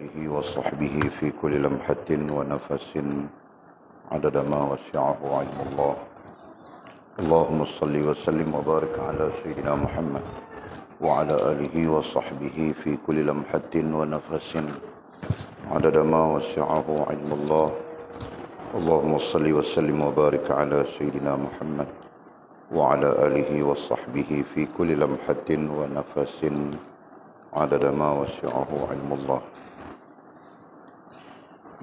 آله وصحبه في كل لمحة ونفس عدد ما وسعه علم الله. اللهم صل وسلم وبارك على سيدنا محمد وعلى آله وصحبه في كل لمحة ونفس عدد ما وسعه علم الله. اللهم صل وسلم وبارك على سيدنا محمد وعلى آله وصحبه في كل لمحة ونفس عدد ما وسعه علم الله.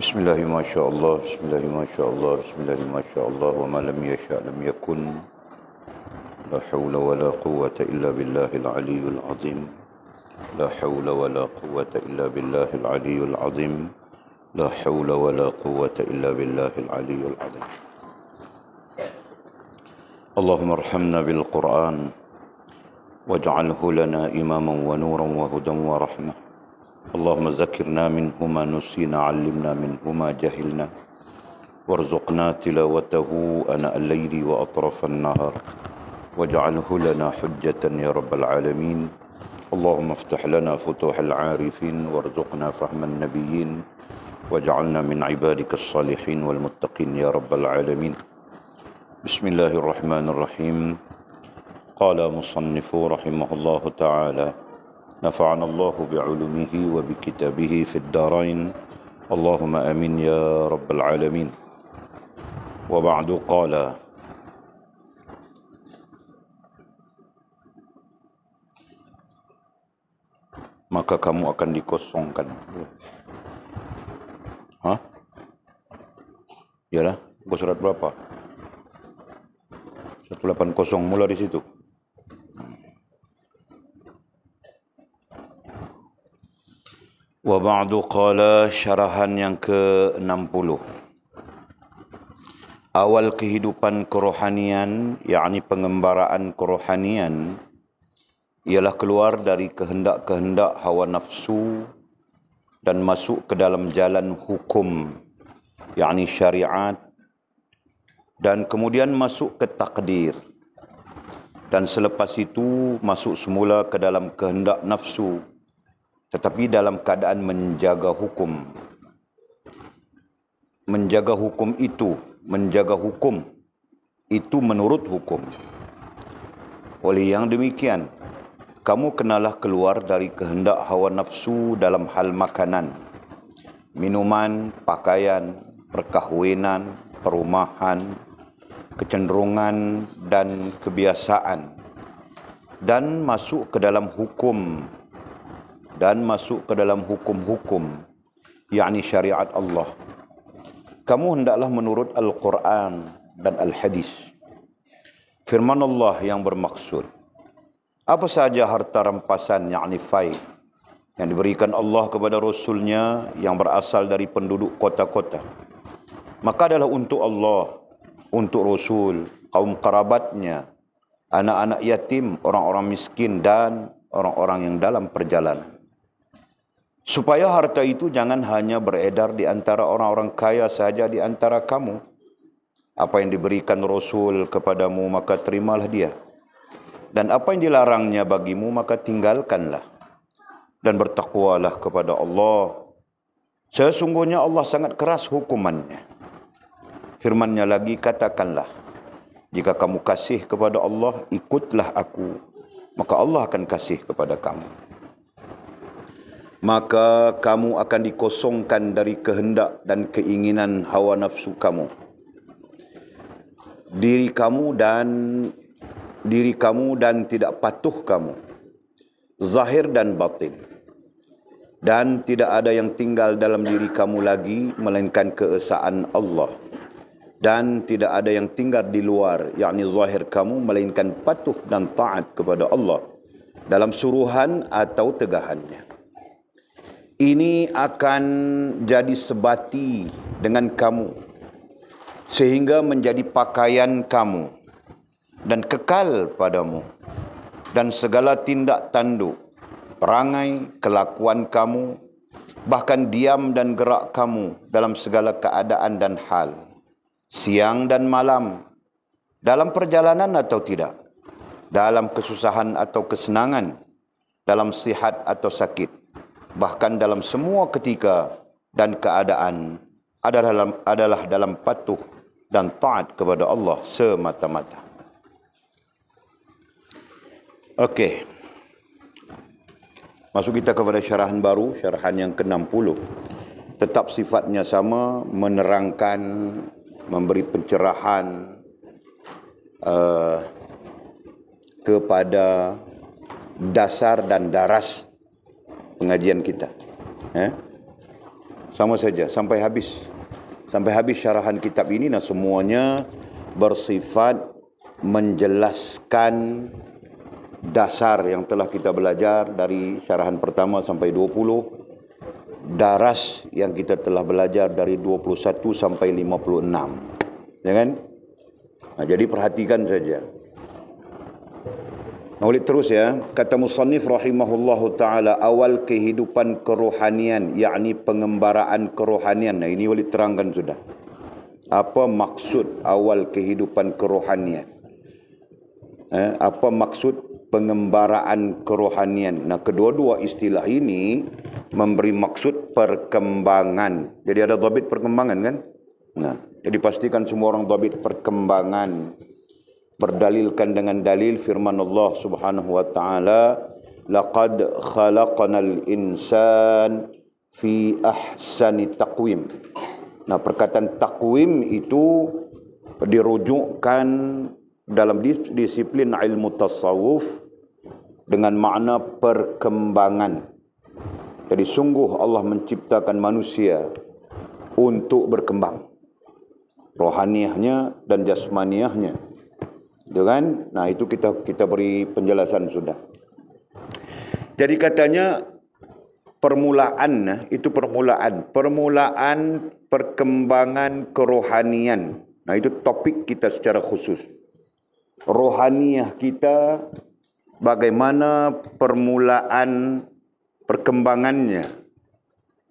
بسم الله ما شاء الله، بسم الله ما شاء الله، بسم الله ما شاء الله، وما لم يشاء لم يكن. لا حول ولا قوة إلا بالله العلي العظيم. لا حول ولا قوة إلا بالله العلي العظيم. لا حول ولا قوة إلا بالله العلي العظيم. اللهم ارحمنا بالقرآن واجعله لنا إماما ونورا وهدى ورحمة. اللهم ذكرنا منه ما نسينا، علمنا منه ما جهلنا، وارزقنا تلاوته آناء الليل وأطراف النهار، واجعله لنا حجة يا رب العالمين. اللهم افتح لنا فتوح العارفين وارزقنا فهم النبيين، واجعلنا من عبادك الصالحين والمتقين يا رب العالمين. بسم الله الرحمن الرحيم. قال مصنف رحمه الله تعالى: نفعنا الله بعلومه وبكتابه في الدارين، اللهم آمين يا رب العالمين. وبعد قال: maka kamu akan dikosongkan. Hah? Yalah, buku surat berapa? 180, mula di situ. Wa ba'du qala, syarahan yang ke-60. Awal kehidupan kerohanian, yakni pengembaraan kerohanian, ialah keluar dari kehendak-kehendak hawa nafsu dan masuk ke dalam jalan hukum, yakni syariat, dan kemudian masuk ke takdir. Dan selepas itu masuk semula ke dalam kehendak nafsu, tetapi dalam keadaan menjaga hukum. Menjaga hukum itu menurut hukum. Oleh yang demikian, kamu kenalah keluar dari kehendak hawa nafsu dalam hal makanan, minuman, pakaian, perkahwinan, perumahan, kecenderungan dan kebiasaan, dan masuk ke dalam hukum, hukum, yakni syariat Allah. Kamu hendaklah menurut Al-Quran dan Al-Hadis. Firman Allah yang bermaksud, apa saja harta rampasan, yakni fai, yang diberikan Allah kepada Rasulnya yang berasal dari penduduk kota-kota, maka adalah untuk Allah, untuk Rasul, kaum kerabatnya, anak-anak yatim, orang-orang miskin, dan orang-orang yang dalam perjalanan. Supaya harta itu jangan hanya beredar di antara orang-orang kaya saja di antara kamu. Apa yang diberikan Rasul kepadamu, maka terimalah dia. Dan apa yang dilarangnya bagimu, maka tinggalkanlah. Dan bertakwalah kepada Allah. Sesungguhnya Allah sangat keras hukumannya. Firman-Nya lagi, katakanlah, jika kamu kasih kepada Allah, ikutlah aku, maka Allah akan kasih kepada kamu. Maka kamu akan dikosongkan dari kehendak dan keinginan hawa nafsu kamu. Diri kamu dan tidak patuh kamu, zahir dan batin. Dan tidak ada yang tinggal dalam diri kamu lagi melainkan keesaan Allah. Dan tidak ada yang tinggal di luar, yakni zahir kamu, melainkan patuh dan taat kepada Allah dalam suruhan atau tegahannya. Ini akan jadi sebati dengan kamu, sehingga menjadi pakaian kamu dan kekal padamu. Dan segala tindak tanduk, perangai, kelakuan kamu, bahkan diam dan gerak kamu dalam segala keadaan dan hal, siang dan malam, dalam perjalanan atau tidak, dalam kesusahan atau kesenangan, dalam sihat atau sakit, bahkan dalam semua ketika dan keadaan adalah dalam patuh dan taat kepada Allah semata-mata. Okey. Masuk kita kepada syarahan baru, syarahan yang ke-60. Tetap sifatnya sama, menerangkan, memberi pencerahan kepada dasar dan daras pengajian kita. Sama saja sampai habis syarahan kitab ini. Nah, semuanya bersifat menjelaskan dasar yang telah kita belajar dari syarahan pertama sampai 20, daras yang kita telah belajar dari 21 sampai 56. Ya kan? Nah, jadi perhatikan saja. Ulit terus ya. Kata musannif rahimahullahu ta'ala, awal kehidupan kerohanian, yakni pengembaraan kerohanian. Nah, ini ulit terangkan sudah. Apa maksud awal kehidupan kerohanian? Apa maksud pengembaraan kerohanian? Nah, kedua-dua istilah ini memberi maksud perkembangan. Jadi ada dhabit perkembangan kan? Nah, jadi pastikan semua orang dhabit perkembangan. Berdalilkan dengan dalil firman Allah Subhanahu wa taala, laqad khalaqnal insan fi ahsani taqwim. Nah, perkataan takwim itu dirujukkan dalam disiplin ilmu tasawuf dengan makna perkembangan. Jadi sungguh Allah menciptakan manusia untuk berkembang, rohaniahnya dan jasmaniahnya. Itu kan? Nah, itu kita beri penjelasan sudah. Jadi katanya permulaan perkembangan kerohanian. Nah, itu topik kita secara khusus. Rohaniah kita, bagaimana permulaan perkembangannya.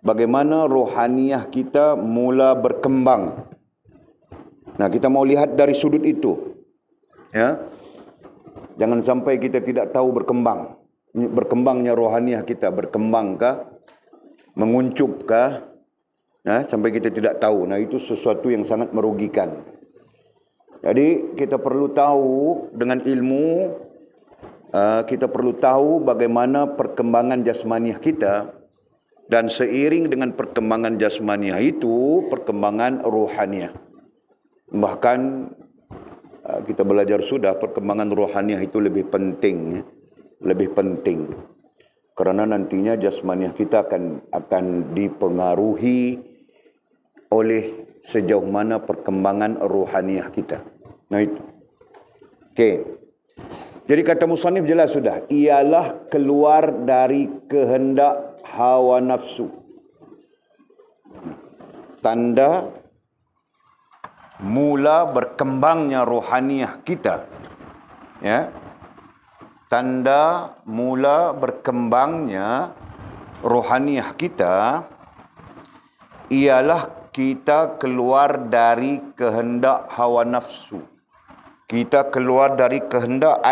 Bagaimana rohaniah kita mula berkembang. Nah, kita mau lihat dari sudut itu. Ya, jangan sampai kita tidak tahu berkembangnya rohaniah kita, berkembangkah, menguncupkah, ya, sampai kita tidak tahu. Nah, itu sesuatu yang sangat merugikan. Jadi kita perlu tahu dengan ilmu, kita perlu tahu bagaimana perkembangan jasmaniah kita, dan seiring dengan perkembangan jasmaniah itu perkembangan rohaniah. Bahkan kita belajar sudah perkembangan rohaniah itu lebih penting, karena nantinya jasmaniah kita akan dipengaruhi oleh sejauh mana perkembangan rohaniah kita. Nah, itu. Okey. Jadi kata musannif jelas sudah, ialah keluar dari kehendak hawa nafsu. Tanda mula berkembangnya rohaniah kita, ya, tanda mula berkembangnya rohaniah kita ialah kita keluar dari kehendak hawa nafsu. Kita keluar dari kehendak,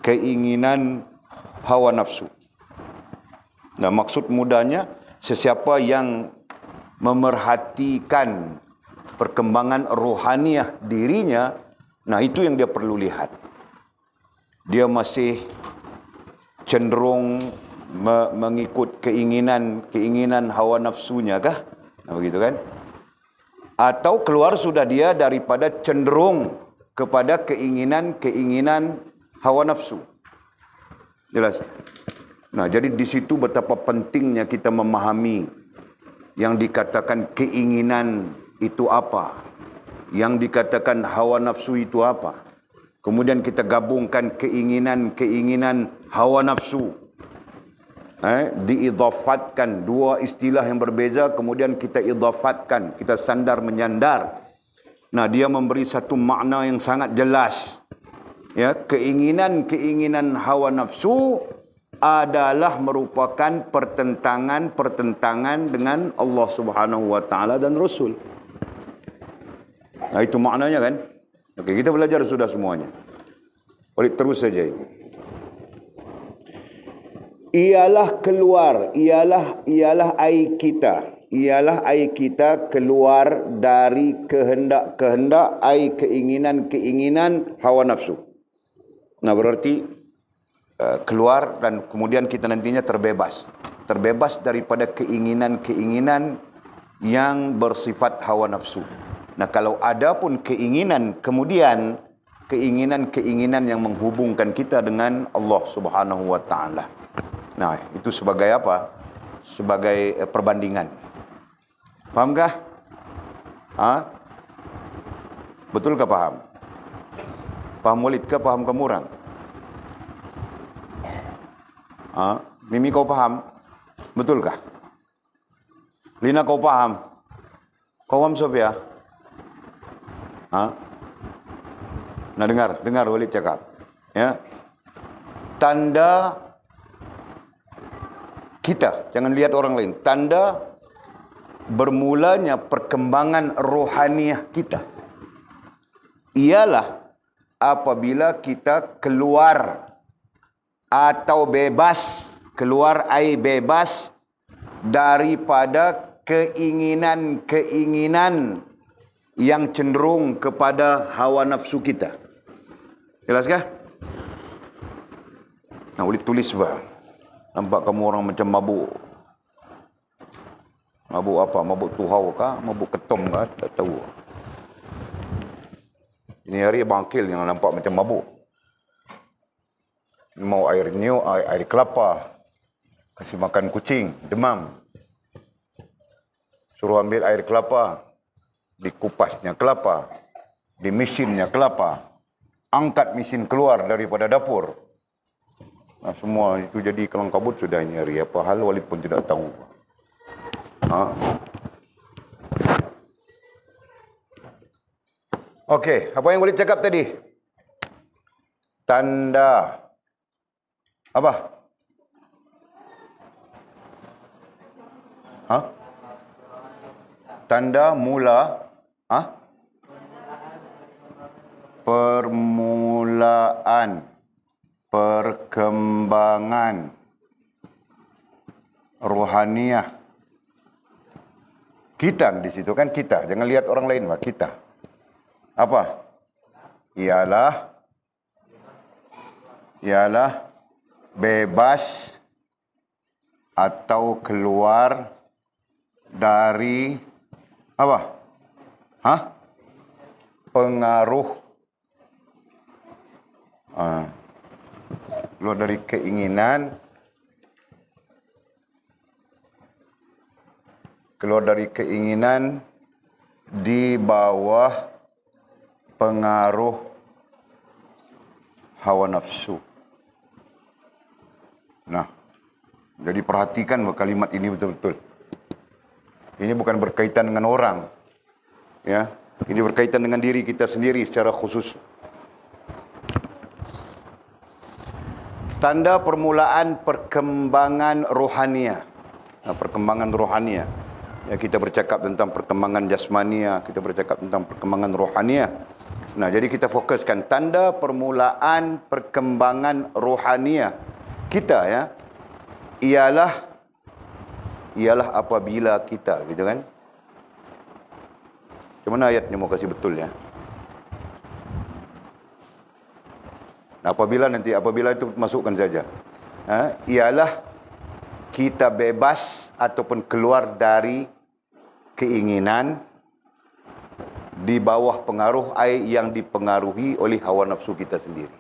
keinginan hawa nafsu. Nah, maksud mudahnya, sesiapa yang memerhatikan perkembangan rohaniah dirinya, nah itu yang dia perlu lihat. Dia masih cenderung mengikut keinginan hawa nafsunya kah? Nah, begitu kan? Atau keluar sudah dia daripada cenderung kepada keinginan hawa nafsu. Jelas? Nah, jadi di situ betapa pentingnya kita memahami yang dikatakan keinginan itu apa, yang dikatakan hawa nafsu itu apa. Kemudian kita gabungkan keinginan hawa nafsu. Diidhafatkan dua istilah yang berbeza, kemudian kita idhafatkan, kita sandar menyandar. Nah, dia memberi satu makna yang sangat jelas. Ya, keinginan hawa nafsu adalah merupakan pertentangan dengan Allah Subhanahu wa taala dan Rasul. Nah, itu maknanya kan? Oke, kita belajar sudah semuanya. Boleh terus saja ini. ialah keluar, ialah air kita. Ialah air kita keluar dari kehendak-kehendak, air keinginan-keinginan hawa nafsu. Nah, berarti keluar dan kemudian kita nantinya terbebas. Terbebas daripada keinginan-keinginan yang bersifat hawa nafsu. Nah, kalau ada pun keinginan, kemudian keinginan-keinginan yang menghubungkan kita dengan Allah Subhanahu wa taala. Nah, itu sebagai apa? Sebagai perbandingan. Fahamkah? Betulkah paham? Paham Walid ke paham kamu orang? Mimi kau paham? Betulkah? Lina kau paham? Kau paham Sofia? Nah, dengar Walid cakap. Ya. Tanda kita, jangan lihat orang lain. Tanda bermulanya perkembangan rohaniah kita ialah apabila kita keluar atau bebas, keluar air bebas daripada keinginan-keinginan yang cenderung kepada hawa nafsu kita. Jelaskah? Nah, boleh tulis bah. Nampak kamu orang macam mabuk. Mabuk apa? Mabuk tuhau kah? Mabuk ketom kah? Tak tahu. Ini hari bangkil yang nampak macam mabuk. Mau air new, air kelapa. Kasih makan kucing, demam. Suruh ambil air kelapa. Dikupasnya kelapa. Di mesinnya kelapa. Angkat mesin keluar daripada dapur. Nah, semua itu jadi kelang kabut sudah ini hari. Apa hal Walid pun tidak tahu. Okey, apa yang Walid cakap tadi? Tanda apa? Tanda mula permulaan perkembangan rohaniah kita di situ kan kita, jangan lihat orang lain lah, kita. Apa? Ialah bebas atau keluar dari apa? Pengaruh. Keluar dari keinginan, di bawah pengaruh hawa nafsu. Nah, jadi perhatikan kalimat ini betul-betul. Ini bukan berkaitan dengan orang, ya. Ini berkaitan dengan diri kita sendiri secara khusus. Tanda permulaan perkembangan rohaniah. Nah, perkembangan rohaniah. Ya, kita bercakap tentang perkembangan jasmania, kita bercakap tentang perkembangan rohaniah. Nah, jadi kita fokuskan tanda permulaan perkembangan rohaniah kita, ya, ialah apabila kita, gitu kan? Macam mana ayatnya mau kasih betul, ya? Apabila itu masukkan saja. Ialah kita bebas ataupun keluar dari keinginan di bawah pengaruh air yang dipengaruhi oleh hawa nafsu kita sendiri.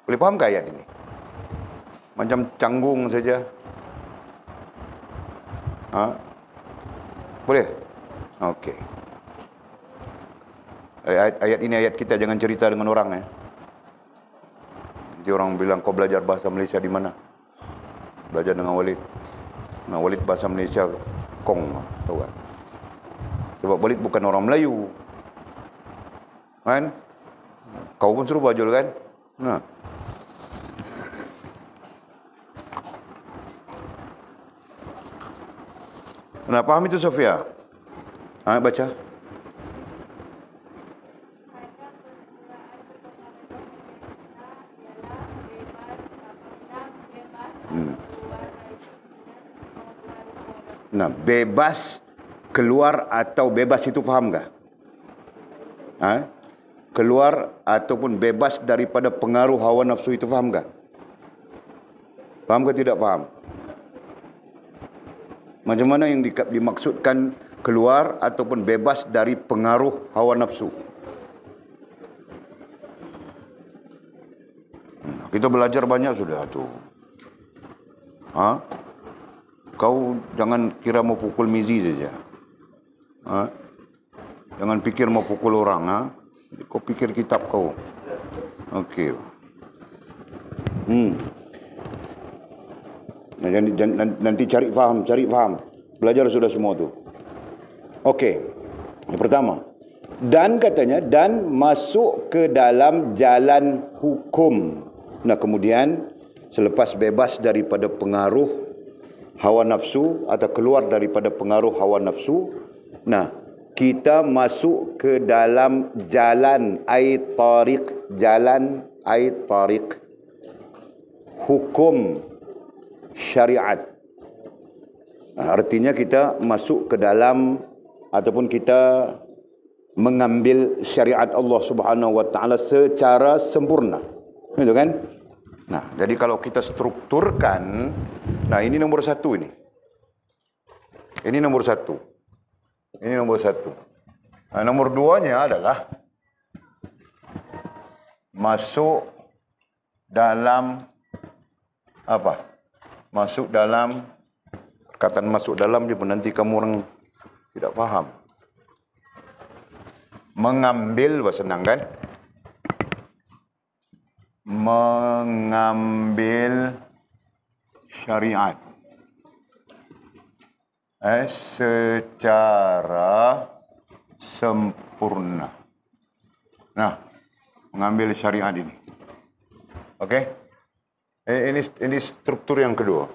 Boleh faham ke ayat ini? Macam canggung saja. Boleh? Okey. Ayat ini ayat kita, jangan cerita dengan orang, ya. Nanti orang bilang, kau belajar bahasa Malaysia di mana? Belajar dengan Walid. Nah, Walid bahasa Malaysia kong, tahu tak? Sebab Walid bukan orang Melayu. Kan? Kau pun suruh bajul, kan? Nah. Nah, faham itu Sofia? Baca. Nah, bebas keluar atau bebas itu faham tak? Keluar ataupun bebas daripada pengaruh hawa nafsu itu faham tak? Faham ke tidak faham? Macam mana yang dimaksudkan keluar ataupun bebas dari pengaruh hawa nafsu? Kita belajar banyak sudah tu. Kau jangan kira mau pukul Mizi saja. Jangan pikir mau pukul orang. Kau pikir kitab kau. Okey. Nanti cari faham. Belajar sudah semua tu. Okey. Yang pertama. Dan katanya, dan masuk ke dalam jalan hukum. Nah, kemudian selepas bebas daripada pengaruh hawa nafsu atau keluar daripada pengaruh hawa nafsu, nah, kita masuk ke dalam jalan tariq hukum syariat. Nah, artinya kita masuk ke dalam ataupun kita mengambil syariat Allah Subhanahu wa taala secara sempurna. Itu kan? Nah, jadi kalau kita strukturkan, nah ini nomor satu ini. Ini nomor satu. Ini nomor satu. Nah, nomor duanya adalah masuk dalam apa? Masuk dalam, perkataan masuk dalam dia pun nanti kamu orang tidak faham. Mengambil, bahasa senang kan? Mengambil syariat secara sempurna. Nah, mengambil syariat ini. Okey? Ini struktur yang kedua.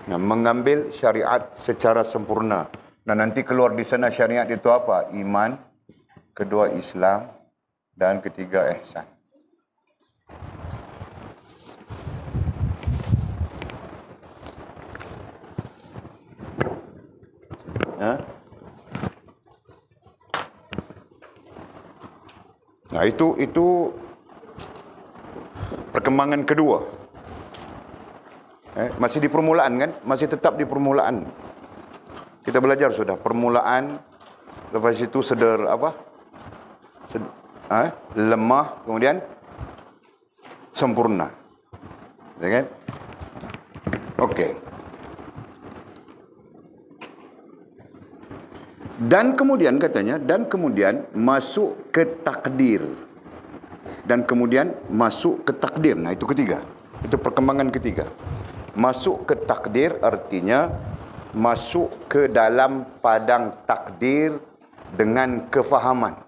Nah, mengambil syariat secara sempurna. Nah, nanti keluar di sana syariat itu apa? Iman, kedua Islam, dan ketiga ihsan. Nah, itu perkembangan kedua. Masih di permulaan kan? Masih tetap di permulaan. Kita belajar sudah permulaan, lepas itu lemah, kemudian sempurna. Ya kan? Okey. Dan kemudian katanya, dan kemudian masuk ke takdir. Dan kemudian masuk ke takdir. Nah, itu ketiga. Itu perkembangan ketiga. Masuk ke takdir artinya masuk ke dalam padang takdir dengan kefahaman.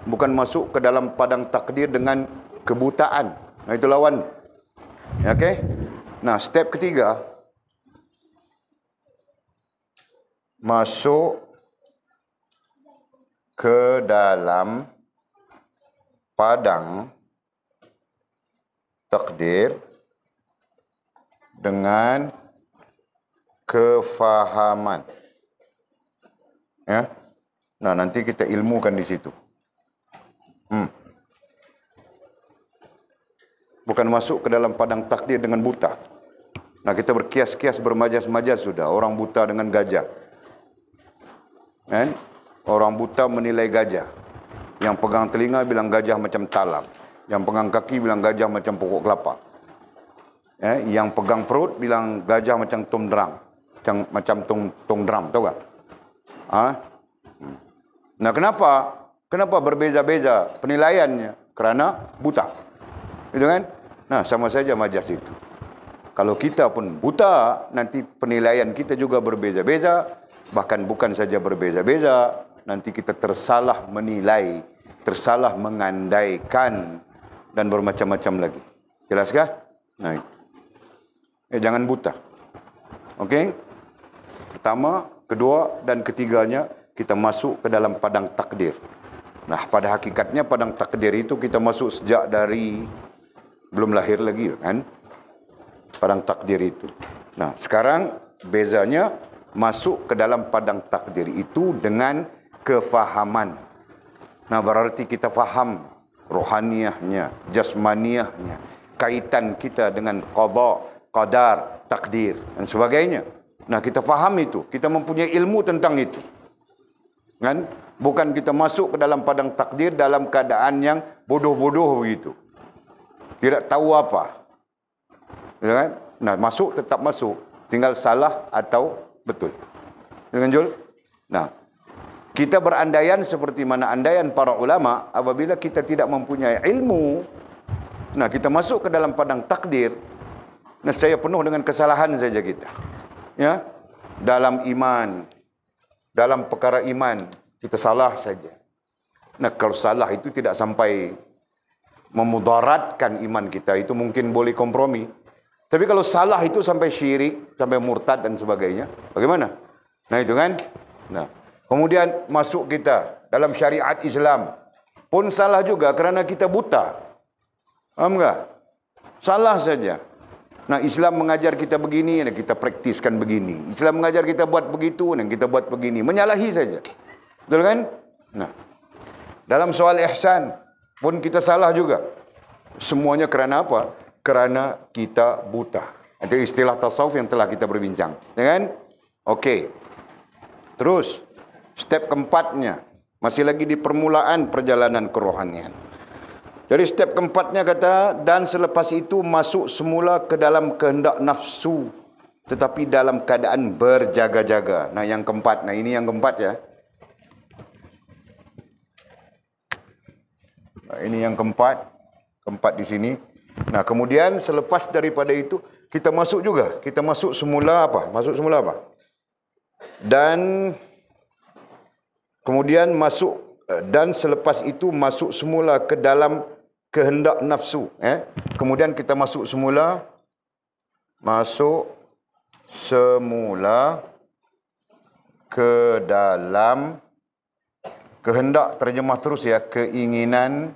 Bukan masuk ke dalam padang takdir dengan kebutaan. Nah, itu lawan. Okey? Nah, step ketiga, masuk ke dalam padang takdir dengan kefahaman. Ya. Nah, nanti kita ilmukan di situ. Bukan masuk ke dalam padang takdir dengan buta. Nah, kita berkias-kias, bermajas-majas sudah. Orang buta dengan gajah. Kan? Orang buta menilai gajah. Yang pegang telinga bilang gajah macam talam. Yang pegang kaki bilang gajah macam pokok kelapa. Yang pegang perut bilang gajah macam tom drum. Macam tong drum, tahu tak? Nah, kenapa berbeza-beza penilaiannya? Kerana buta. Itu kan? Nah, sama saja majas itu. Kalau kita pun buta, nanti penilaian kita juga berbeza-beza. Bahkan bukan saja berbeza-beza, nanti kita tersalah menilai, tersalah mengandaikan, dan bermacam-macam lagi. Jelaskah? Nah, jangan buta. Okey? Pertama, kedua, dan ketiganya, kita masuk ke dalam padang takdir. Nah, pada hakikatnya padang takdir itu kita masuk sejak dari belum lahir lagi, kan? Padang takdir itu. Nah, sekarang bezanya masuk ke dalam padang takdir itu dengan kefahaman. Nah, berarti kita faham rohaniahnya, jasmaniahnya, kaitan kita dengan qada, qadar, takdir dan sebagainya. Nah, kita faham itu, kita mempunyai ilmu tentang itu. Kan? Bukan kita masuk ke dalam padang takdir dalam keadaan yang bodoh-bodoh begitu. Tidak tahu apa. Ya kan? Nah, masuk tetap masuk, tinggal salah atau betul. Dengan Jul? Nah, kita berandaian seperti mana andaian para ulama, apabila kita tidak mempunyai ilmu, nah kita masuk ke dalam padang takdir, nescaya penuh dengan kesalahan saja kita. Ya, dalam iman, dalam perkara iman, kita salah saja. Nah, kalau salah itu tidak sampai memudaratkan iman kita, itu mungkin boleh kompromi. Tapi kalau salah itu sampai syirik, sampai murtad dan sebagainya, bagaimana? Nah, itu kan. Nah, kemudian masuk kita dalam syariat Islam pun salah juga kerana kita buta. Faham tak? Salah saja. Nah, Islam mengajar kita begini, dan kita praktiskan begini. Islam mengajar kita buat begitu, dan kita buat begini. Menyalahi saja. Betul kan? Nah, dalam soal ihsan pun kita salah juga. Semuanya kerana apa? Kerana kita buta. Itu istilah tasawuf yang telah kita berbincang. Ya kan? Okey. Terus, step keempatnya, masih lagi di permulaan perjalanan kerohanian. Dari step keempatnya kata, dan selepas itu masuk semula ke dalam kehendak nafsu, tetapi dalam keadaan berjaga-jaga. Nah, yang keempat. Nah, ini yang keempat ya. Nah, ini yang keempat. Keempat di sini. Nah, kemudian selepas daripada itu, kita masuk juga. Kita masuk semula apa? Masuk semula apa? Dan kemudian masuk, dan selepas itu masuk semula ke dalam kehendak nafsu. Kemudian kita masuk semula ke dalam kehendak, terjemah terus ya, keinginan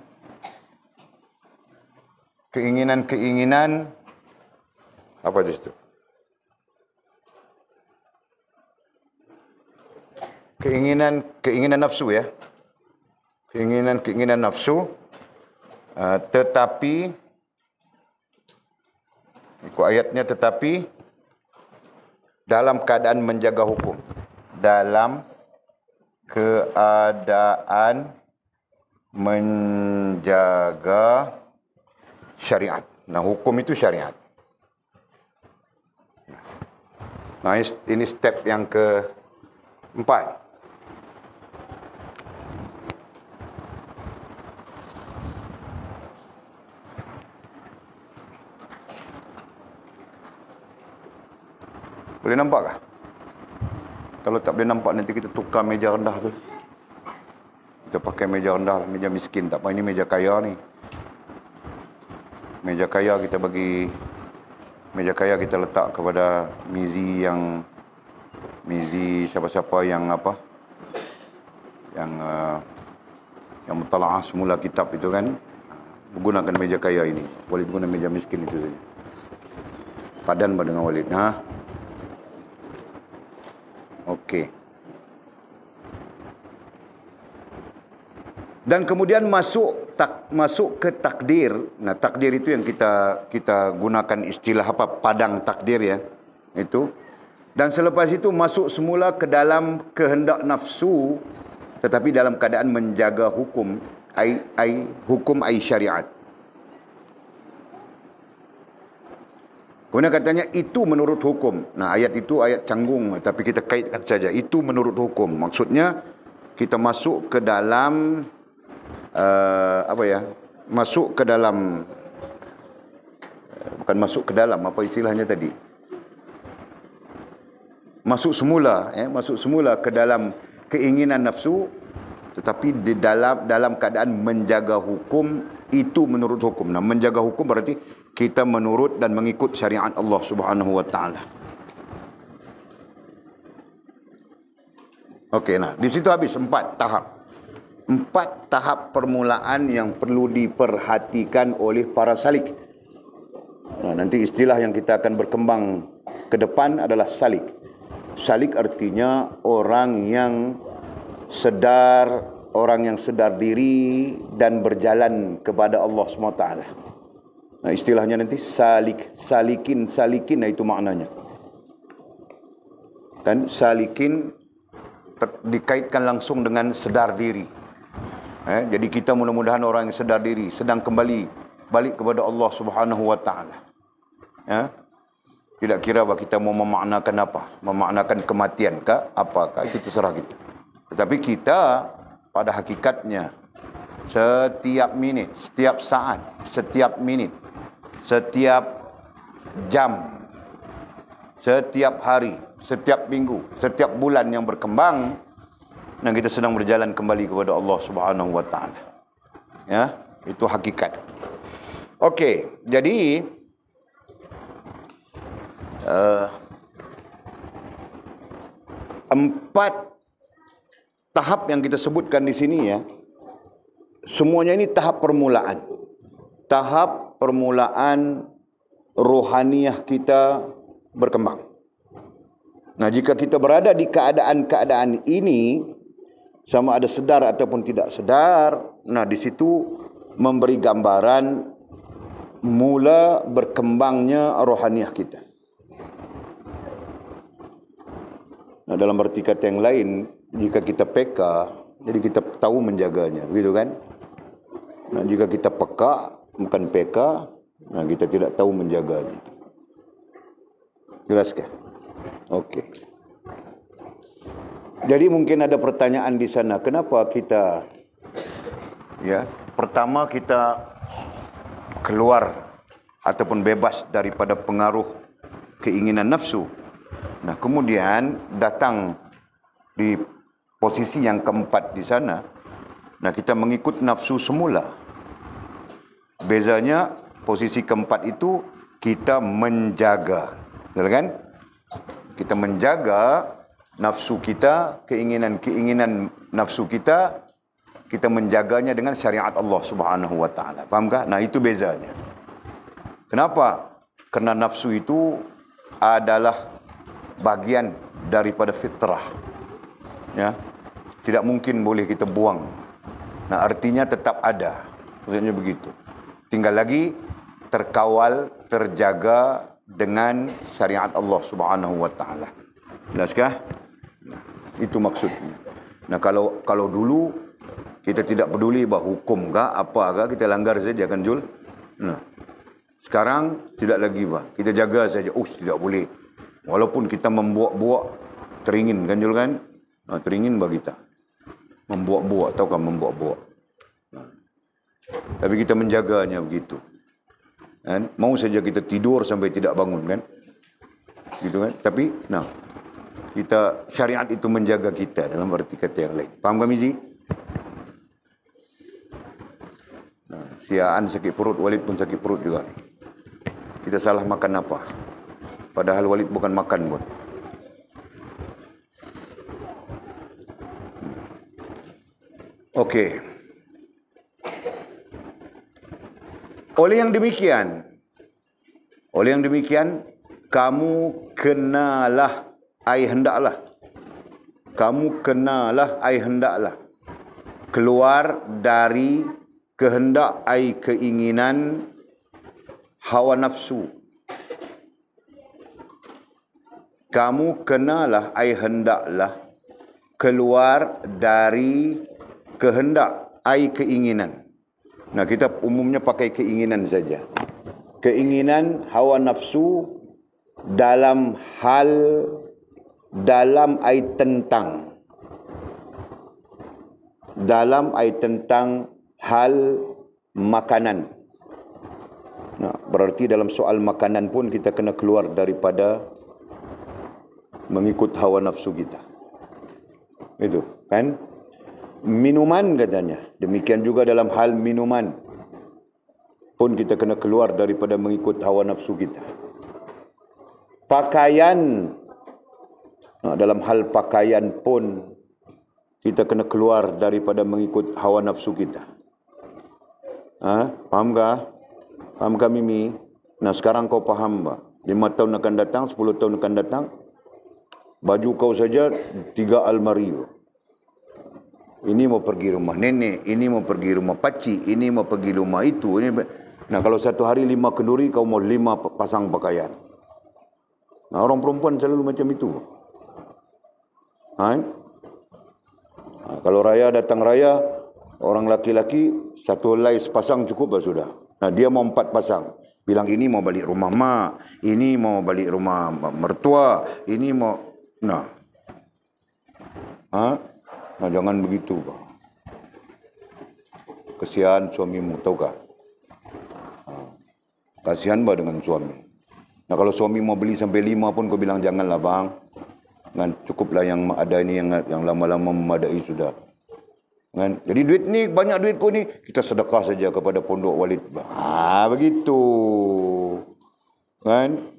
apa di situ? Keinginan nafsu ya. Keinginan nafsu, tetapi ikut ayatnya, tetapi dalam keadaan menjaga hukum. Dalam keadaan menjaga syariat. Nah, hukum itu syariat. Nah, ini step yang keempat. Boleh nampak kah? Kalau tak boleh nampak, nanti kita tukar meja rendah tu. Kita pakai meja rendah, meja miskin. Tak apa, ini meja kaya ni. Meja kaya kita bagi, meja kaya kita letak kepada mizi siapa-siapa yang apa, yang mentalaah semula kitab itu kan, menggunakan meja kaya ini. Walid guna meja miskin itu saja. Padan dengan Walid. Okey. Dan kemudian masuk ke takdir. Nah, takdir itu yang kita gunakan istilah apa? Padang takdir ya. Itu. Dan selepas itu masuk semula ke dalam kehendak nafsu, tetapi dalam keadaan menjaga hukum, hukum syariat. Kemudian katanya itu menurut hukum. Nah, ayat itu ayat canggung, tapi kita kaitkan saja. Itu menurut hukum. Maksudnya kita masuk ke dalam masuk ke dalam, bukan masuk ke dalam, apa istilahnya tadi? Masuk semula ke dalam keinginan nafsu, tetapi di dalam keadaan menjaga hukum, itu menurut hukum. Nah, menjaga hukum berarti kita menurut dan mengikut syariat Allah Subhanahu wa taala. Okey, nah, di situ habis 4 tahap. 4 tahap permulaan yang perlu diperhatikan oleh para salik. Nah, nanti istilah yang kita akan berkembang ke depan adalah salik. Salik artinya orang yang sedar, orang yang sedar diri dan berjalan kepada Allah SWT. Nah, istilahnya nanti salik, salikin, nah itu maknanya. Kan salikin dikaitkan langsung dengan sedar diri. Jadi kita mudah-mudahan orang yang sedar diri, sedang kembali balik kepada Allah Subhanahu wa taala. Tidak kira bahawa kita mau memaknakan apa, memaknakan kematian kah, apakah, itu terserah kita. Tetapi kita pada hakikatnya setiap minit, setiap saat, setiap minit, setiap jam, setiap hari, setiap minggu, setiap bulan yang berkembang, dan kita sedang berjalan kembali kepada Allah Subhanahu wa taala. Ya, itu hakikat. Okey, jadi empat tahap yang kita sebutkan di sini ya, semuanya ini tahap permulaan. Tahap permulaan rohaniyah kita berkembang. Nah, jika kita berada di keadaan-keadaan ini, sama ada sedar ataupun tidak sedar, nah di situ memberi gambaran mula berkembangnya rohaniyah kita. Nah, dalam arti kata yang lain, jika kita peka, jadi kita tahu menjaganya, begitu kan? Nah, jika kita peka, bukan peka, nah kita tidak tahu menjaganya. Jelaskah? Okey. Jadi mungkin ada pertanyaan di sana, kenapa kita pertama kita keluar ataupun bebas daripada pengaruh keinginan nafsu. Nah, kemudian datang di posisi yang keempat di sana. Nah, kita mengikut nafsu semula. Bezanya posisi keempat itu kita menjaga, betul kan? Kita menjaga nafsu kita, keinginan nafsu kita, kita menjaganya dengan syariat Allah Subhanahu wa taala. Fahamkah? Nah, itu bezanya. Kenapa? Karena nafsu itu adalah bagian daripada fitrah. Ya. Tidak mungkin boleh kita buang. Nah, artinya tetap ada. Maksudnya begitu. Tinggal lagi terkawal, terjaga dengan syariat Allah Subhanahu wa taala. Jelaskah? Nah, itu maksudnya. Nah, kalau dulu kita tidak peduli bahawa hukum kah, apakah, kita langgar saja kan, Jul? Nah, sekarang tidak lagi bah. Kita jaga saja. Tidak boleh. Walaupun kita membuak-buak teringin kan, Jul kan? Nah, teringin bagi kita. Membuak-buak, tahu kan membuak-buak. Nah, tapi kita menjaganya begitu. Kan? Mau saja kita tidur sampai tidak bangun kan? Gitu kan? Tapi, nah, kita syariat itu menjaga kita dalam arti kata yang lain. Faham kami Zi? Nah, si Aan sakit perut, Walid pun sakit perut juga nih. Kita salah makan apa? Padahal Walid bukan makan pun. Okey. Oleh yang demikian, kamu kenalah, hendaklah keluar dari kehendak, keinginan, hawa nafsu. Kamu kenalah, hendaklah keluar dari kehendak, keinginan. Nah, kita umumnya pakai keinginan saja. Keinginan, hawa nafsu dalam tentang hal makanan. Nah, berarti dalam soal makanan pun kita kena keluar daripada mengikut hawa nafsu kita. Itu kan? Minuman katanya. Demikian juga dalam hal minuman pun kita kena keluar daripada mengikut hawa nafsu kita. Pakaian. Nah, dalam hal pakaian pun kita kena keluar daripada mengikut hawa nafsu kita. Fahamkah? Fahamkah Mimi? Nah, sekarang kau faham tak? 5 tahun akan datang, 10 tahun akan datang, Baju kau saja 3 almari. Ini mau pergi rumah nenek, ini mau pergi rumah pakcik, ini mau pergi rumah itu. Nah, kalau satu hari 5 kenduri, kau mau 5 pasang pakaian. Nah, orang perempuan selalu macam itu. Kalau raya datang raya, orang laki-laki satu helai sepasang cukup lah sudah. Nah, dia mau 4 pasang. Bilang ini mau balik rumah mak, ini mau balik rumah mertua, ini mau... Nah, jangan begitu. Kesian suamimu, tahu kah? Kasihan bah dengan suami. Nah, kalau suami mau beli sampai 5 pun kau bilang janganlah bang. Kan cukuplah yang ada ini yang lama-lama memadai sudah. Kan? Jadi duit ni, banyak duitku ni, kita sedekah saja kepada pondok Walid. Begitu. Kan?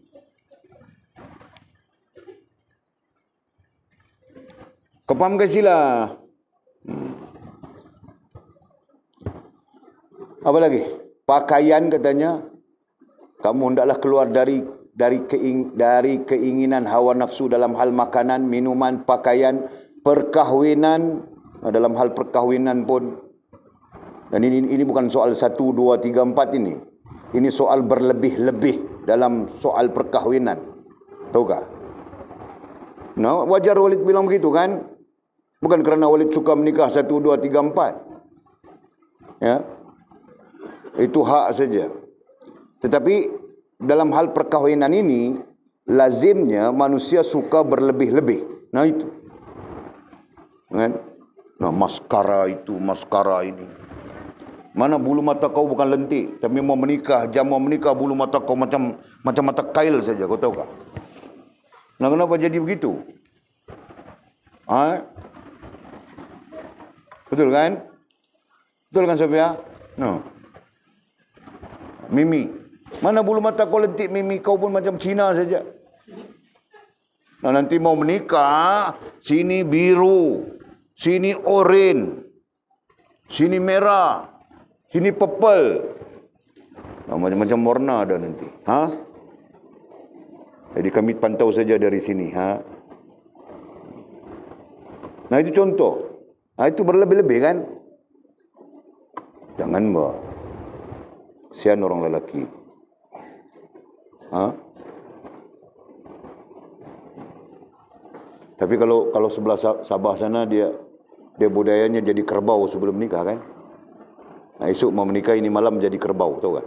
Kau faham ke sila? Apa lagi? Pakaian katanya, kamu hendaklah keluar dari keinginan hawa nafsu dalam hal makanan, minuman, pakaian, perkahwinan. Dalam hal perkahwinan pun, dan ini bukan soal 1, 2, 3, 4 ini. Ini soal berlebih-lebih dalam soal perkahwinan. Tahukah? Nah, wajar Walid bilang begitu kan? Bukan kerana Walid suka menikah 1, 2, 3, 4. Ya. Itu hak saja. Tetapi dalam hal perkahwinan ini, lazimnya manusia suka berlebih-lebih. Nah itu. Kan? Nah, maskara itu, maskara ini. Mana bulu mata kau bukan lentik, tapi mau menikah, jam mau menikah, bulu mata kau macam mata kail saja, kau tahu kah? Nah, kenapa jadi begitu? Betul kan? Betul kan, Sofia? No. Mimi. Mana bulu mata kau lentik, Mimi? Kau pun macam Cina saja. Nah, nanti mau menikah, sini biru. Sini oranye, sini merah, sini purple. Nah, macam-macam warna ada nanti. Jadi kami pantau saja dari sini. Nah, itu contoh. Nah, itu berlebih-lebih kan? Jangan bah. Kesian orang lelaki. Tapi kalau sebelah Sabah sana dia budayanya jadi kerbau sebelum nikah kan. Nah, esok mau menikah ini malam jadi kerbau, tahu kan?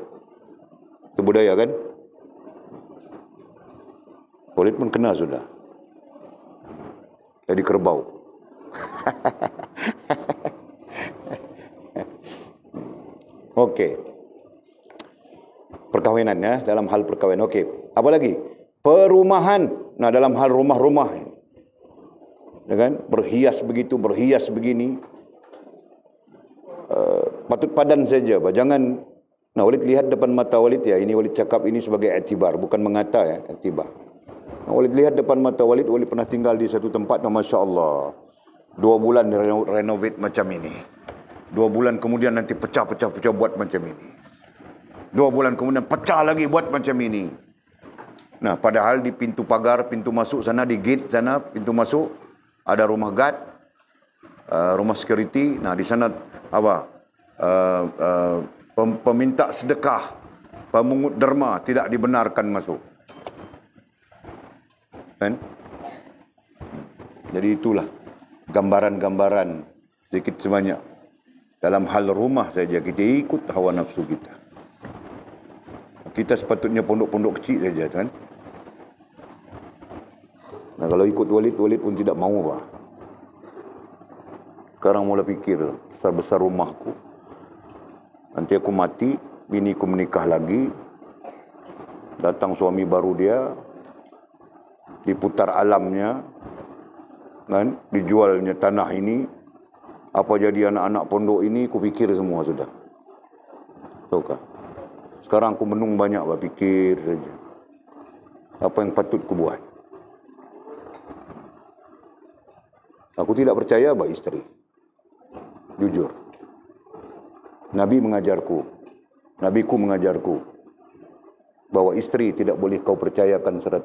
Itu budaya kan? Walid pun kena sudah. Jadi kerbau. Okey. Perkahwinan ya, dalam hal perkahwinan. Okey. Apa lagi? Perumahan. Nah, dalam hal rumah-rumah ini. Ya kan? Berhias begitu, berhias begini. Patut padan saja. Jangan. Nah, Walid lihat depan mata Walid ya. Ini Walid cakap ini sebagai iktibar, bukan mengata ya, iktibar. Nah, Walid lihat depan mata Walid. Walid pernah tinggal di satu tempat, Masya Allah. 2 bulan renovate macam ini. 2 bulan kemudian nanti pecah buat macam ini. 2 bulan kemudian pecah lagi buat macam ini. Nah, padahal di pintu pagar, pintu masuk sana, di gate sana, pintu masuk, ada rumah guard, rumah security. Nah, di sana apa? Peminta sedekah, pemungut derma tidak dibenarkan masuk. Kan? Jadi itulah gambaran-gambaran sedikit sebanyak. Dalam hal rumah saja kita ikut hawa nafsu kita. Kita sepatutnya pondok-pondok kecil saja kan. Nah, kalau ikut Walid pun tidak mau bah. Sekarang mula fikir besar-besar rumahku. Nanti aku mati, biniku menikah lagi. Datang suami baru dia. Diputar alamnya. Kan? Dijualnya tanah ini. Apa jadi anak-anak pondok ini, aku fikir semua sudah. Tahukah? Sekarang aku menung banyak bah, fikir saja. Apa yang patut ku buat? Aku tidak percaya bah isteri. Jujur. Nabi mengajarku. Nabiku mengajarku. Bahwa isteri tidak boleh kau percayakan 100%.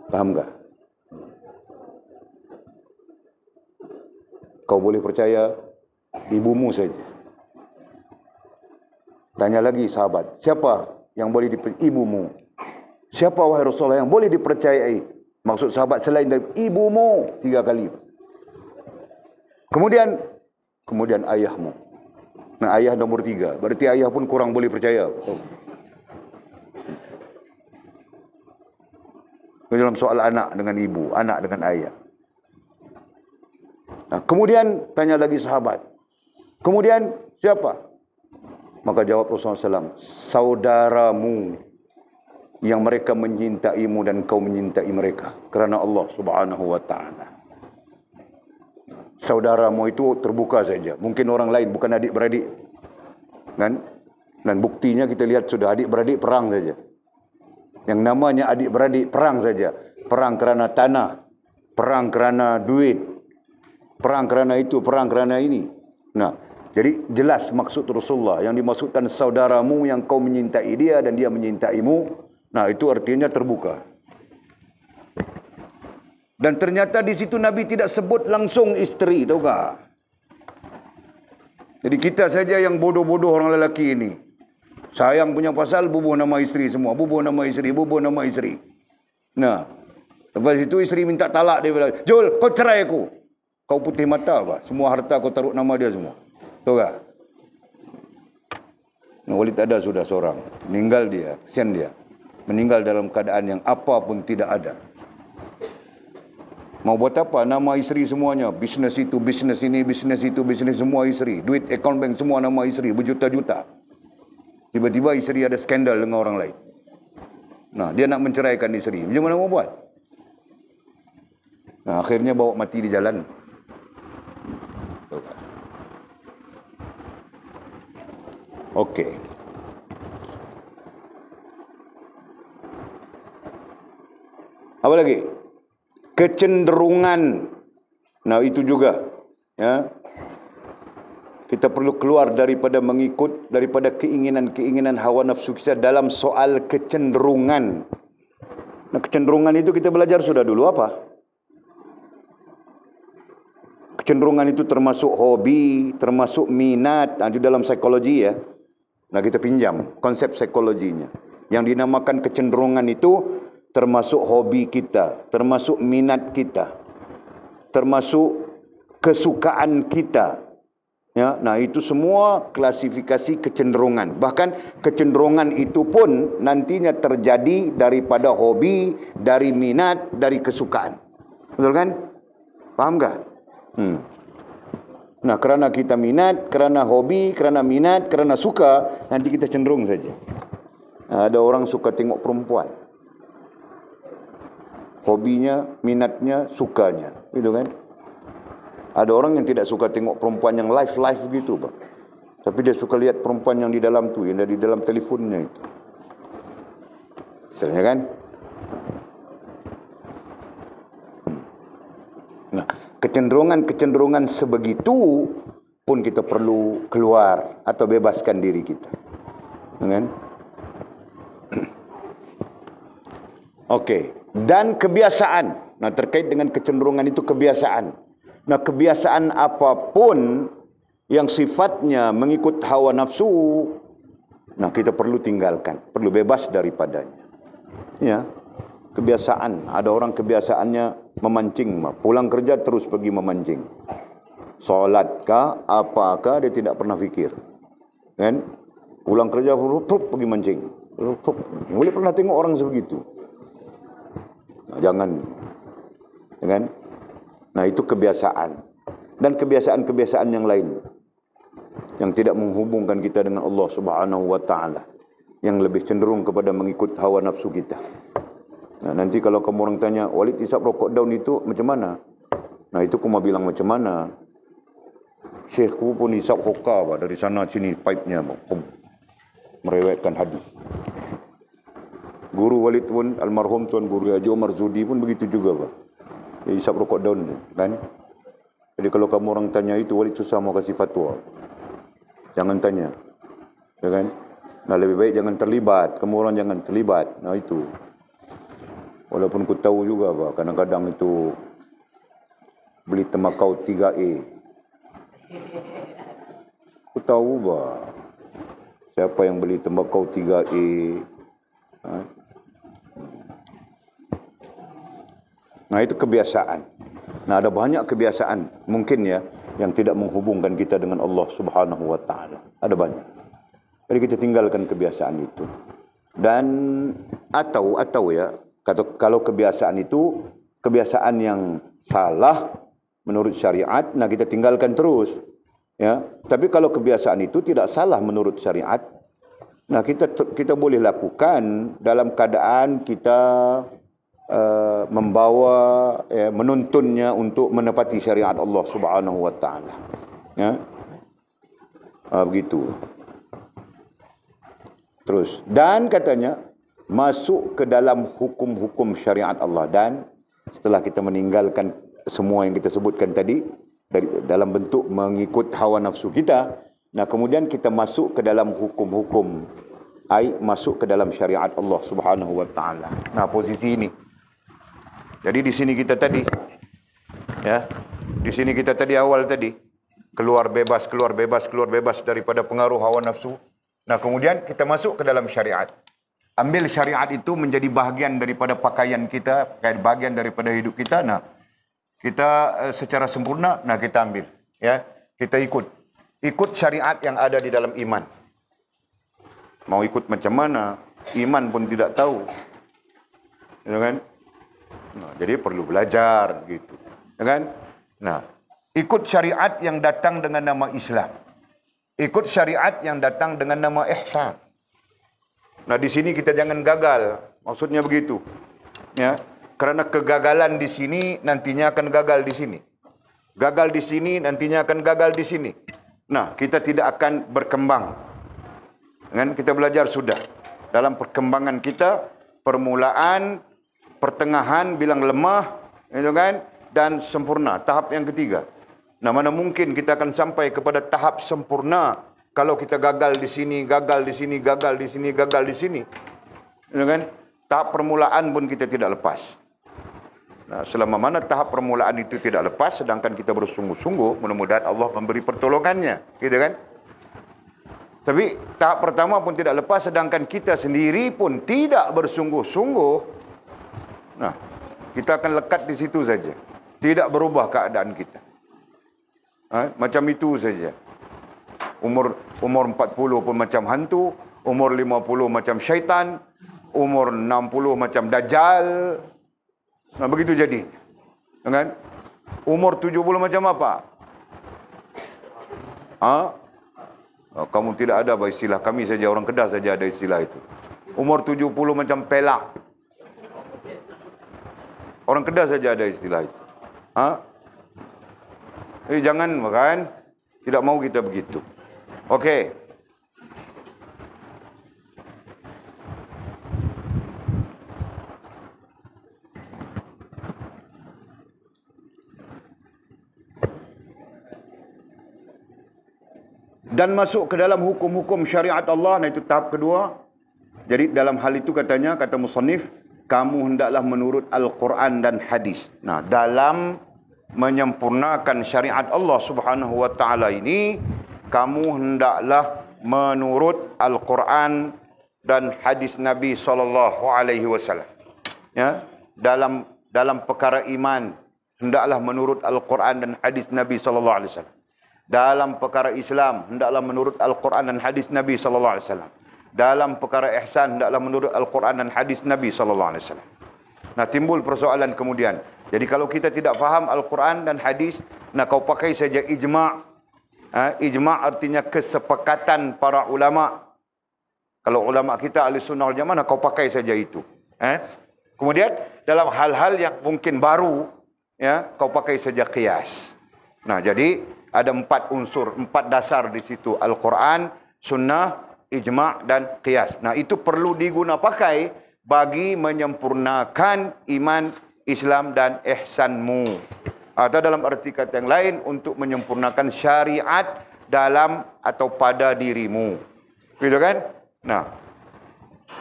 Faham tak? Kau boleh percaya ibumu saja. Tanya lagi sahabat, siapa yang boleh dipercayai? Ibumu. Siapa wahai Rasulullah yang boleh dipercayai? Maksud sahabat selain dari ibumu, 3 kali. Kemudian ayahmu. Nah, ayah nomor 3. Berarti ayah pun kurang boleh percaya. Dalam soal anak dengan ibu, anak dengan ayah. Nah, kemudian tanya lagi sahabat. Kemudian siapa? Maka jawab Rasulullah SAW, saudaramu yang mereka menyintaimu dan kau menyintai mereka kerana Allah Subhanahu wa taala. Saudaramu itu terbuka saja. Mungkin orang lain, bukan adik-beradik. Kan? Dan buktinya kita lihat sudah adik-beradik perang saja. Yang namanya adik-beradik perang saja. Perang kerana tanah, perang kerana duit, perang kerana itu, perang kerana ini. Nah, jadi jelas maksud Rasulullah. Yang dimaksudkan saudaramu yang kau menyintai dia dan dia menyintaimu. Nah, itu artinya terbuka. Dan ternyata di situ Nabi tidak sebut langsung isteri, tahu tak? Jadi kita saja yang bodoh-bodoh orang lelaki ini. Sayang punya pasal, bubuh nama isteri semua. Bubuh nama isteri, bubuh nama isteri. Nah, lepas itu isteri minta talak. Dia bilang, Jul, kau cerai aku. Kau putih mata apa? Semua harta kau taruh nama dia semua. Tahu tak? Nah, Walid ada sudah seorang. Meninggal dia, kesian dia. Meninggal dalam keadaan yang apa pun tidak ada. Mau buat apa? Nama isteri semuanya. Bisnes itu, bisnes ini, bisnes itu, bisnes semua isteri. Duit account bank semua nama isteri. Berjuta-juta. Tiba-tiba isteri ada skandal dengan orang lain. Nah, dia nak menceraikan isteri. Macam mana mau buat? Nah, akhirnya bawa mati di jalan. Okey. Apa lagi? Kecenderungan. Nah, itu juga. Ya. Kita perlu keluar daripada mengikut, daripada keinginan-keinginan hawa nafsu kita dalam soal kecenderungan. Nah, kecenderungan itu kita belajar sudah dulu apa? Kecenderungan itu termasuk hobi, termasuk minat. Nah, itu dalam psikologi ya. Nah, kita pinjam konsep psikologinya. Yang dinamakan kecenderungan itu termasuk hobi kita, termasuk minat kita, termasuk kesukaan kita. Ya, nah itu semua klasifikasi kecenderungan. Bahkan kecenderungan itu pun nantinya terjadi daripada hobi, dari minat, dari kesukaan. Betul kan? Faham tak? Nah, kerana kita minat, kerana hobi, kerana minat, kerana suka, nanti kita cenderung saja. Nah, ada orang suka tengok perempuan. Hobinya, minatnya, sukanya. Gitu kan? Ada orang yang tidak suka tengok perempuan yang live gitu, Pak. Tapi dia suka lihat perempuan yang di dalam tu, yang di dalam telefonnya itu. Misalnya kan? Nah, kecenderungan-kecenderungan sebegitu pun kita perlu keluar atau bebaskan diri kita. Kan? Okey. Dan kebiasaan. Nah, terkait dengan kecenderungan itu kebiasaan. Nah, kebiasaan apapun yang sifatnya mengikut hawa nafsu, nah kita perlu tinggalkan, perlu bebas daripadanya. Ya, kebiasaan. Ada orang kebiasaannya memancing, pulang kerja terus pergi memancing. Solatkah, apakah dia tidak pernah fikir. Kan? Pulang kerja pergi mancing. Boleh pernah tengok orang sebegitu. Nah, jangan. Ya kan? Nah, itu kebiasaan. Dan kebiasaan-kebiasaan yang lain yang tidak menghubungkan kita dengan Allah Subhanahu wa taala, yang lebih cenderung kepada mengikut hawa nafsu kita. Nah, nanti kalau kamu orang tanya, Walid isap rokok daun itu macam mana? Nah, itu aku mau bilang macam mana? Syekhku pun isap hoka, Pak, dari sana sini pipe-nya, merewetkan hadis. Guru Walid pun, almarhum Tuan Guru Haji Omar Zudi pun begitu juga, Pak. Dia isap rokok daun, kan? Jadi kalau kamu orang tanya itu, Walid susah mau kasih fatwa. Jangan tanya. Ya kan? Nah, lebih baik jangan terlibat. Kamu orang jangan terlibat. Nah, itu. Walaupun ku tahu juga, Pak, kadang-kadang itu beli tembakau 3A. Aku tahu bah. Siapa yang beli tembakau 3A? Nah, itu kebiasaan. Nah, ada banyak kebiasaan mungkin ya yang tidak menghubungkan kita dengan Allah Subhanahu wa taala. Ada banyak. Jadi kita tinggalkan kebiasaan itu. Dan atau ya, kalau kebiasaan itu kebiasaan yang salah menurut syariat, nah kita tinggalkan terus. Ya, tapi kalau kebiasaan itu tidak salah menurut syariat, nah kita boleh lakukan dalam keadaan kita membawa menuntunnya untuk menepati syariat Allah Subhanahu wa taala. Ya. Begitu. Terus dan katanya masuk ke dalam hukum-hukum syariat Allah, dan setelah kita meninggalkan semua yang kita sebutkan tadi dalam bentuk mengikut hawa nafsu kita, nah kemudian kita masuk ke dalam hukum-hukum, masuk ke dalam syariat Allah Subhanahu wa taala. Nah, posisi ini. Jadi di sini kita tadi ya, di sini kita tadi awal tadi keluar bebas daripada pengaruh hawa nafsu. Nah, kemudian kita masuk ke dalam syariat. Ambil syariat itu menjadi bahagian daripada pakaian kita, bahagian daripada hidup kita. Nah, kita secara sempurna, nah kita ambil. Ya, kita ikut syariat yang ada di dalam iman. Mau ikut macam mana, iman pun tidak tahu. Ya kan? Nah, jadi perlu belajar gitu. Ya kan? Nah, ikut syariat yang datang dengan nama Islam. Ikut syariat yang datang dengan nama ihsan. Nah, di sini kita jangan gagal. Maksudnya begitu. Ya, karena kegagalan di sini nantinya akan gagal di sini. Gagal di sini nantinya akan gagal di sini. Nah, kita tidak akan berkembang. Kan kita belajar sudah. Dalam perkembangan kita, permulaan, pertengahan, bilang lemah, itu kan, dan sempurna, tahap yang ketiga. Nah, mana mungkin kita akan sampai kepada tahap sempurna kalau kita gagal di sini, gagal di sini, gagal di sini, gagal di sini. Itu kan? Tahap permulaan pun kita tidak lepas. Nah, selama mana tahap permulaan itu tidak lepas, sedangkan kita bersungguh-sungguh, mudah-mudahan Allah memberi pertolongannya, gitu kan? Tapi tahap pertama pun tidak lepas, sedangkan kita sendiri pun tidak bersungguh-sungguh. Nah, kita akan lekat di situ saja. Tidak berubah keadaan kita. Macam itu saja. Umur 40 pun macam hantu, umur 50 macam syaitan, umur 60 macam dajjal. Nah, begitu jadi. Kan? Umur 70 macam apa? Kamu tidak ada istilah, kami saja orang Kedah saja ada istilah itu. Umur 70 macam pelak. Orang Kedah saja ada istilah itu. Jangan, kan? Tidak mau kita begitu. Okey. Dan masuk ke dalam hukum-hukum syariat Allah, nah itu tahap kedua. Jadi dalam hal itu katanya, kata musannif, kamu hendaklah menurut Al-Quran dan hadis. Nah, dalam menyempurnakan syariat Allah Subhanahu wa taala ini, kamu hendaklah menurut Al-Quran dan hadis Nabi sallallahu alaihi wasallam. Ya, dalam perkara iman hendaklah menurut Al-Quran dan hadis Nabi sallallahu alaihi wasallam. Dalam perkara Islam hendaklah menurut Al-Quran dan hadis Nabi sallallahu alaihi wasallam. Dalam perkara ihsan hendaklah menurut Al-Quran dan hadis Nabi sallallahu alaihi wasallam. Nah, timbul persoalan kemudian. Jadi kalau kita tidak faham Al-Quran dan hadis, nah kau pakai saja ijma'. Ijma' artinya kesepakatan para ulama. Kalau ulama kita ahli sunnah wal jamaah, kau pakai saja itu. Kemudian dalam hal-hal yang mungkin baru, ya, kau pakai saja qiyas. Nah, jadi ada 4 unsur, 4 dasar di situ. Al-Quran, sunnah, ijma' dan qiyas. Nah, itu perlu diguna pakai bagi menyempurnakan iman, Islam dan ihsanmu. Atau dalam arti kata yang lain, untuk menyempurnakan syariat dalam atau pada dirimu. Gitu kan? Nah,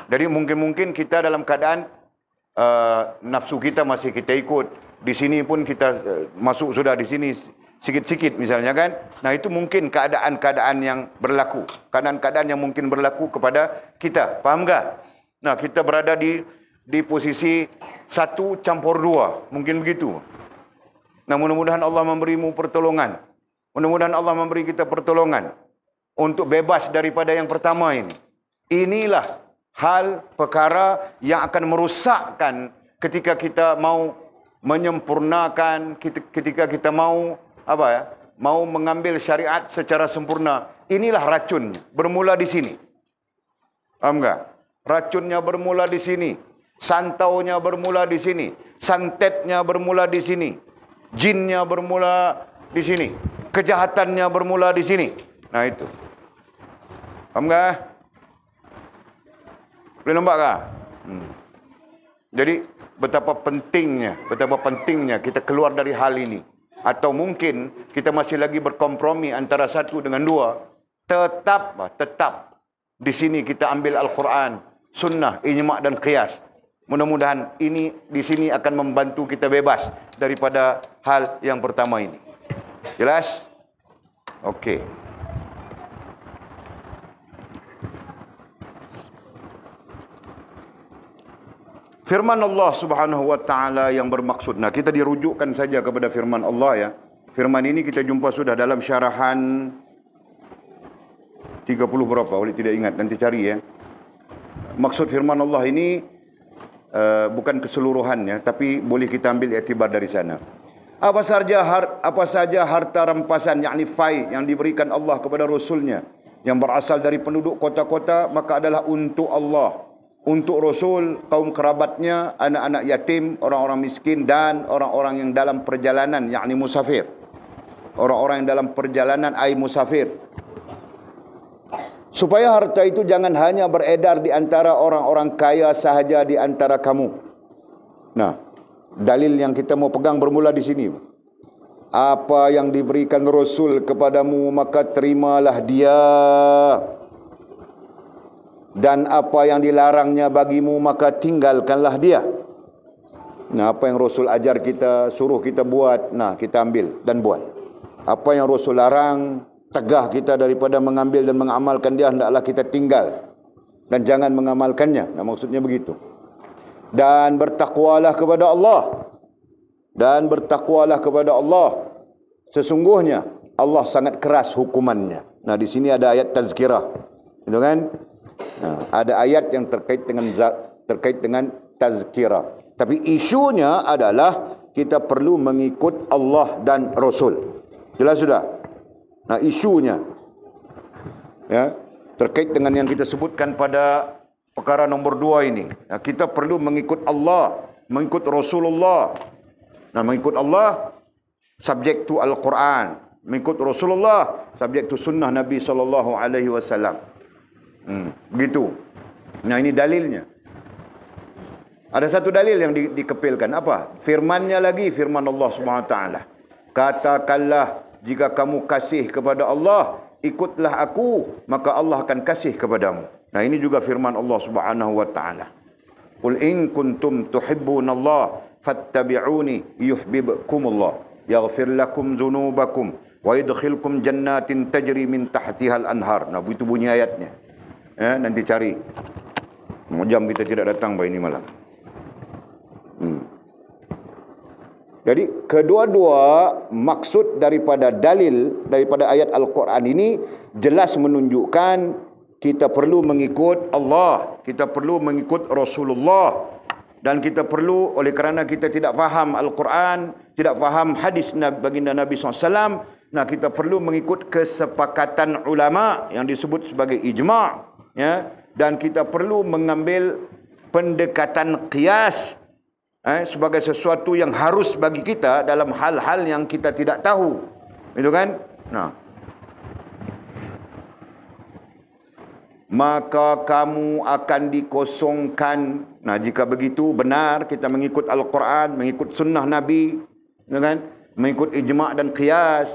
jadi mungkin kita dalam keadaan nafsu kita masih kita ikut. Di sini pun kita masuk sudah di sini sikit-sikit misalnya kan. Nah, itu mungkin keadaan-keadaan yang berlaku. Keadaan-keadaan yang mungkin berlaku kepada kita. Faham tak? Nah, kita berada di posisi 1 campur 2. Mungkin begitu. Nah, mudah-mudahan Allah memberimu pertolongan. Mudah-mudahan Allah memberi kita pertolongan untuk bebas daripada yang pertama ini. Inilah hal perkara yang akan merosakkan ketika kita mau menyempurnakan, ketika kita mau mau mengambil syariat secara sempurna. Inilah racun bermula di sini. Faham tak? Racunnya bermula di sini. Santaunya bermula di sini. Santetnya bermula di sini. Jinnya bermula di sini. Kejahatannya bermula di sini. Nah, itu. Faham tak? Boleh nampak tak? Jadi, betapa pentingnya kita keluar dari hal ini. Atau mungkin kita masih lagi berkompromi antara 1 dengan 2. Tetap di sini kita ambil Al-Quran, Sunnah, Ijma' dan Qiyas. Mudah-mudahan ini di sini akan membantu kita bebas daripada hal yang pertama ini. Jelas? Okey. Firman Allah Subhanahu wa taala yang bermaksud. Nah, kita dirujukkan saja kepada firman Allah ya. Firman ini kita jumpa sudah dalam syarahan 30 berapa? Boleh tidak ingat, nanti cari ya. Maksud firman Allah ini bukan keseluruhannya, tapi boleh kita ambil iktibar dari sana. Apa saja harta rampasan, yakni fai yang diberikan Allah kepada Rasulnya yang berasal dari penduduk kota-kota, maka adalah untuk Allah, untuk Rasul, kaum kerabatnya, anak-anak yatim, orang-orang miskin dan orang-orang yang dalam perjalanan, yakni musafir. Orang-orang yang dalam perjalanan ai musafir. Supaya harta itu jangan hanya beredar di antara orang-orang kaya sahaja di antara kamu. Nah, dalil yang kita mau pegang bermula di sini. Apa yang diberikan Rasul kepadamu, maka terimalah dia. Dan apa yang dilarangnya bagimu, maka tinggalkanlah dia. Nah, apa yang Rasul ajar kita, suruh kita buat, nah kita ambil dan buat. Apa yang Rasul larang, tegah kita daripada mengambil dan mengamalkan dia, hendaklah kita tinggal dan jangan mengamalkannya. Nah, maksudnya begitu. Dan bertakwalah kepada Allah. Dan bertakwalah kepada Allah. Sesungguhnya Allah sangat keras hukumannya. Nah, di sini ada ayat tazkirah. Itu kan? Nah, ada ayat yang terkait dengan tazkirah. Tapi isunya adalah kita perlu mengikut Allah dan Rasul. Jelas sudah? Nah, isunya ya, terkait dengan yang kita sebutkan pada perkara nombor 2 ini. Nah, kita perlu mengikut Allah, mengikut Rasulullah. Nah, mengikut Allah subject to Al-Quran, mengikut Rasulullah subject to sunnah Nabi SAW. Begitu. Nah, ini dalilnya. Ada satu dalil yang dikepilkan. Apa? Firmannya lagi, firman Allah SWT. Katakanlah, jika kamu kasih kepada Allah, ikutlah aku, maka Allah akan kasih kepadamu. Nah, ini juga firman Allah Subhanahu wa taala. Qul in kuntum tuhibbunallah fattabi'uni yuhibbukumullah yaghfir lakum dzunubakum wa yadkhilkum jannatin tajri min tahtiha al-anhar. Nah, itu bunyi ayatnya. Nanti cari. Jam kita tidak datang pada ini malam. Jadi kedua-dua maksud daripada dalil, daripada ayat Al-Quran ini jelas menunjukkan kita perlu mengikut Allah, kita perlu mengikut Rasulullah, dan kita perlu, oleh kerana kita tidak faham Al-Quran, tidak faham hadis baginda Nabi SAW, nah kita perlu mengikut kesepakatan ulama yang disebut sebagai ijma', ya, dan kita perlu mengambil pendekatan qiyas sebagai sesuatu yang harus bagi kita dalam hal-hal yang kita tidak tahu. Itu kan? Nah, maka kamu akan dikosongkan. Nah, jika begitu benar kita mengikut Al-Quran, mengikut sunnah Nabi, itu kan? Mengikut ijma' dan qiyas,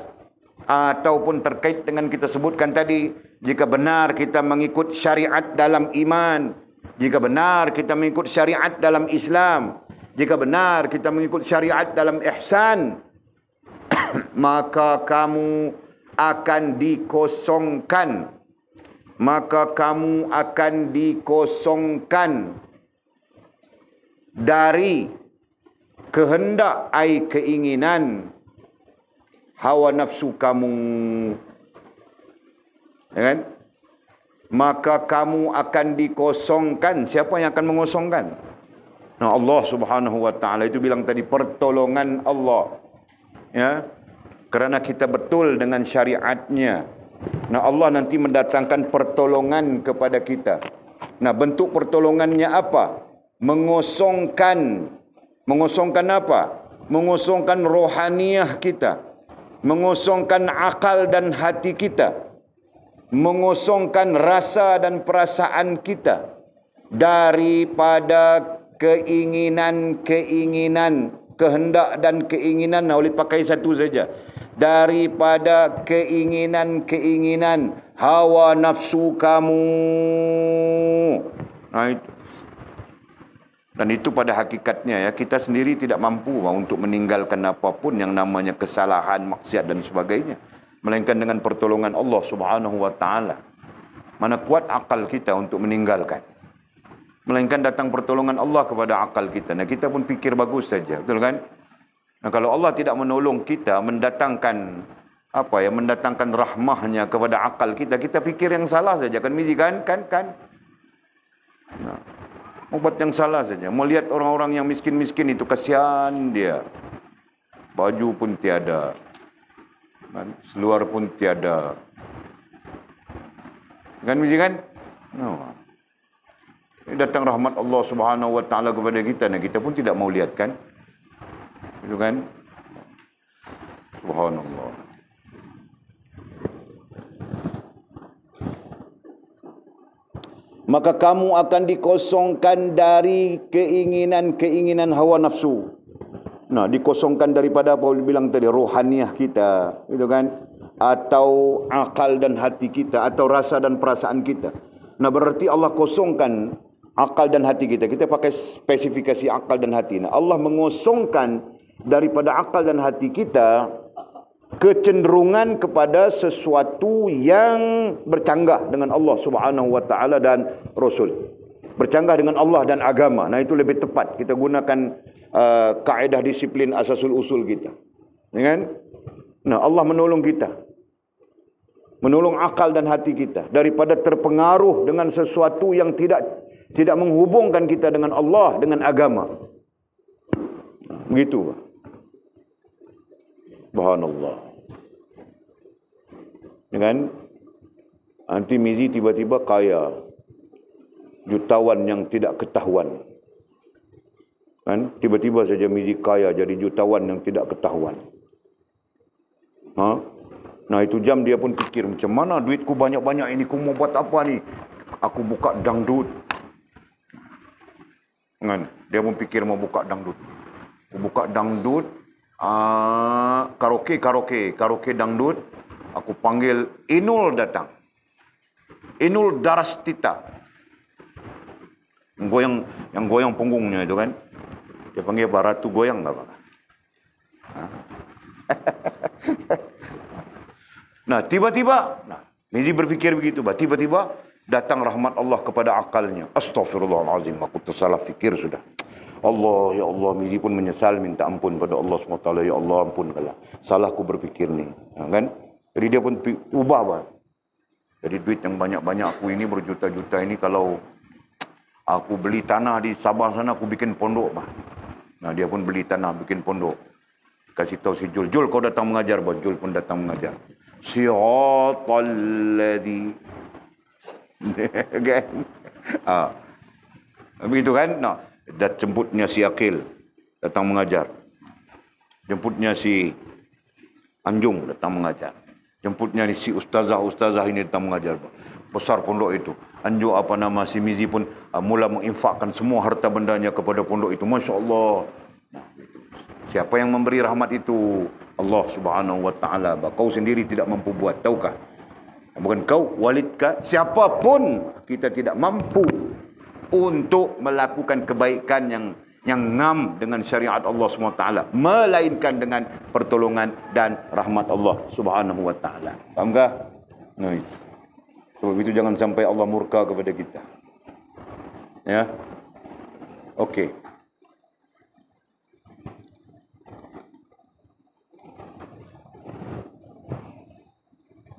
ataupun terkait dengan kita sebutkan tadi, jika benar kita mengikut syariat dalam iman, jika benar kita mengikut syariat dalam Islam, jika benar kita mengikut syariat dalam ihsan, maka kamu akan dikosongkan. Maka kamu akan dikosongkan dari kehendak ai keinginan hawa nafsu kamu. Ya kan? Maka kamu akan dikosongkan. Siapa yang akan mengosongkan? Nah, Allah Subhanahu wa taala itu bilang tadi pertolongan Allah. Ya. Kerana kita betul dengan syariatnya. Nah, Allah nanti mendatangkan pertolongan kepada kita. Nah, bentuk pertolongannya apa? Mengosongkan. Mengosongkan apa? Mengosongkan rohaniah kita. Mengosongkan akal dan hati kita. Mengosongkan rasa dan perasaan kita daripada keinginan-keinginan, kehendak dan keinginan. Nah, boleh pakai satu saja. Daripada keinginan-keinginan hawa nafsu kamu. Nah, itu. Dan itu pada hakikatnya ya, kita sendiri tidak mampu untuk meninggalkan apapun yang namanya kesalahan, maksiat dan sebagainya, melainkan dengan pertolongan Allah Subhanahu wa taala. Mana kuat akal kita untuk meninggalkan, melainkan datang pertolongan Allah kepada akal kita. Nah, kita pun fikir bagus saja, betul kan? Nah, kalau Allah tidak menolong kita, mendatangkan mendatangkan rahmahnya kepada akal kita, kita fikir yang salah saja kan, Mizi kan? Nah, ubat yang salah saja. Melihat orang-orang yang miskin-miskin itu, kasihan dia. Baju pun tiada, seluar pun tiada. Kan Mizi kan? No. Datang rahmat Allah Subhanahu wa taala kepada kita. Nah, kita pun tidak mau lihat kan? Itu kan? Subhanallah. Maka kamu akan dikosongkan dari keinginan-keinginan hawa nafsu. Nah, dikosongkan daripada apa boleh bilang tadi, rohaniah kita, itu kan? Atau akal dan hati kita, atau rasa dan perasaan kita. Nah, berarti Allah kosongkan akal dan hati kita. Kita pakai spesifikasi akal dan hati. Nah, Allah mengosongkan daripada akal dan hati kita kecenderungan kepada sesuatu yang bercanggah dengan Allah Subhanahu wa taala dan Rasul. Bercanggah dengan Allah dan agama. Nah, itu lebih tepat kita gunakan kaedah disiplin asasul usul kita. Ya kan? Nah, Allah menolong kita. Menolong akal dan hati kita daripada terpengaruh dengan sesuatu yang tidak menghubungkan kita dengan Allah, dengan agama. Nah, begitu. Subhanallah. Dengan anti Mizi tiba-tiba kaya, jutawan yang tidak ketahuan. Kan? Tiba-tiba saja Mizi kaya jadi jutawan yang tidak ketahuan. Nah, itu jam dia pun fikir, macam mana duitku banyak-banyak ini, aku mau buat apa ni? Aku buka dangdut. Kan? Dia pun fikir mau buka dangdut. Aku buka dangdut. Karaoke dangdut. Aku panggil Inul datang. Inul Darastita. Yang goyang punggungnya itu kan. Dia panggil apa? Ratu goyang enggak, Pak? Nah, tiba-tiba, Mizi berfikir begitu, Pak. Tiba-tiba datang rahmat Allah kepada akalnya. Astaghfirullahalazim, aku tersalah fikir sudah. Allah, ya Allah, Mizi pun menyesal, minta ampun pada Allah SWT. Ya Allah, ampunkanlah. Salahku berfikir ni. Kan? Jadi dia pun ubah, Pak. Jadi duit yang banyak-banyak aku ini, berjuta-juta ini, kalau aku beli tanah di Sabah sana, aku bikin pondok, Pak. Nah, dia pun beli tanah, bikin pondok. Kasih tahu si Jul. Jul, kau datang mengajar, Pak. Jul pun datang mengajar. Siratal ladzi. Kan? Begitu kan? Nah, jemputnya si Akil datang mengajar. Jemputnya si Anjung datang mengajar. Jemputnya si ustazah ini datang mengajar. Besar pondok itu. Anjung si Mizi pun mula menginfakkan semua harta bendanya kepada pondok itu. Masya Allah. Nah, gitu. Siapa yang memberi rahmat itu? Allah Subhanahu wa taala. Kau sendiri tidak mampu buat, tahukah? Bukan kau, walidkah, siapapun kita tidak mampu untuk melakukan kebaikan yang ngam dengan syariat Allah SWT, melainkan dengan pertolongan dan rahmat Allah Subhanahu wa taala. Faham kah? Nah, itu. Sebab itu jangan sampai Allah murka kepada kita. Ya. Okey.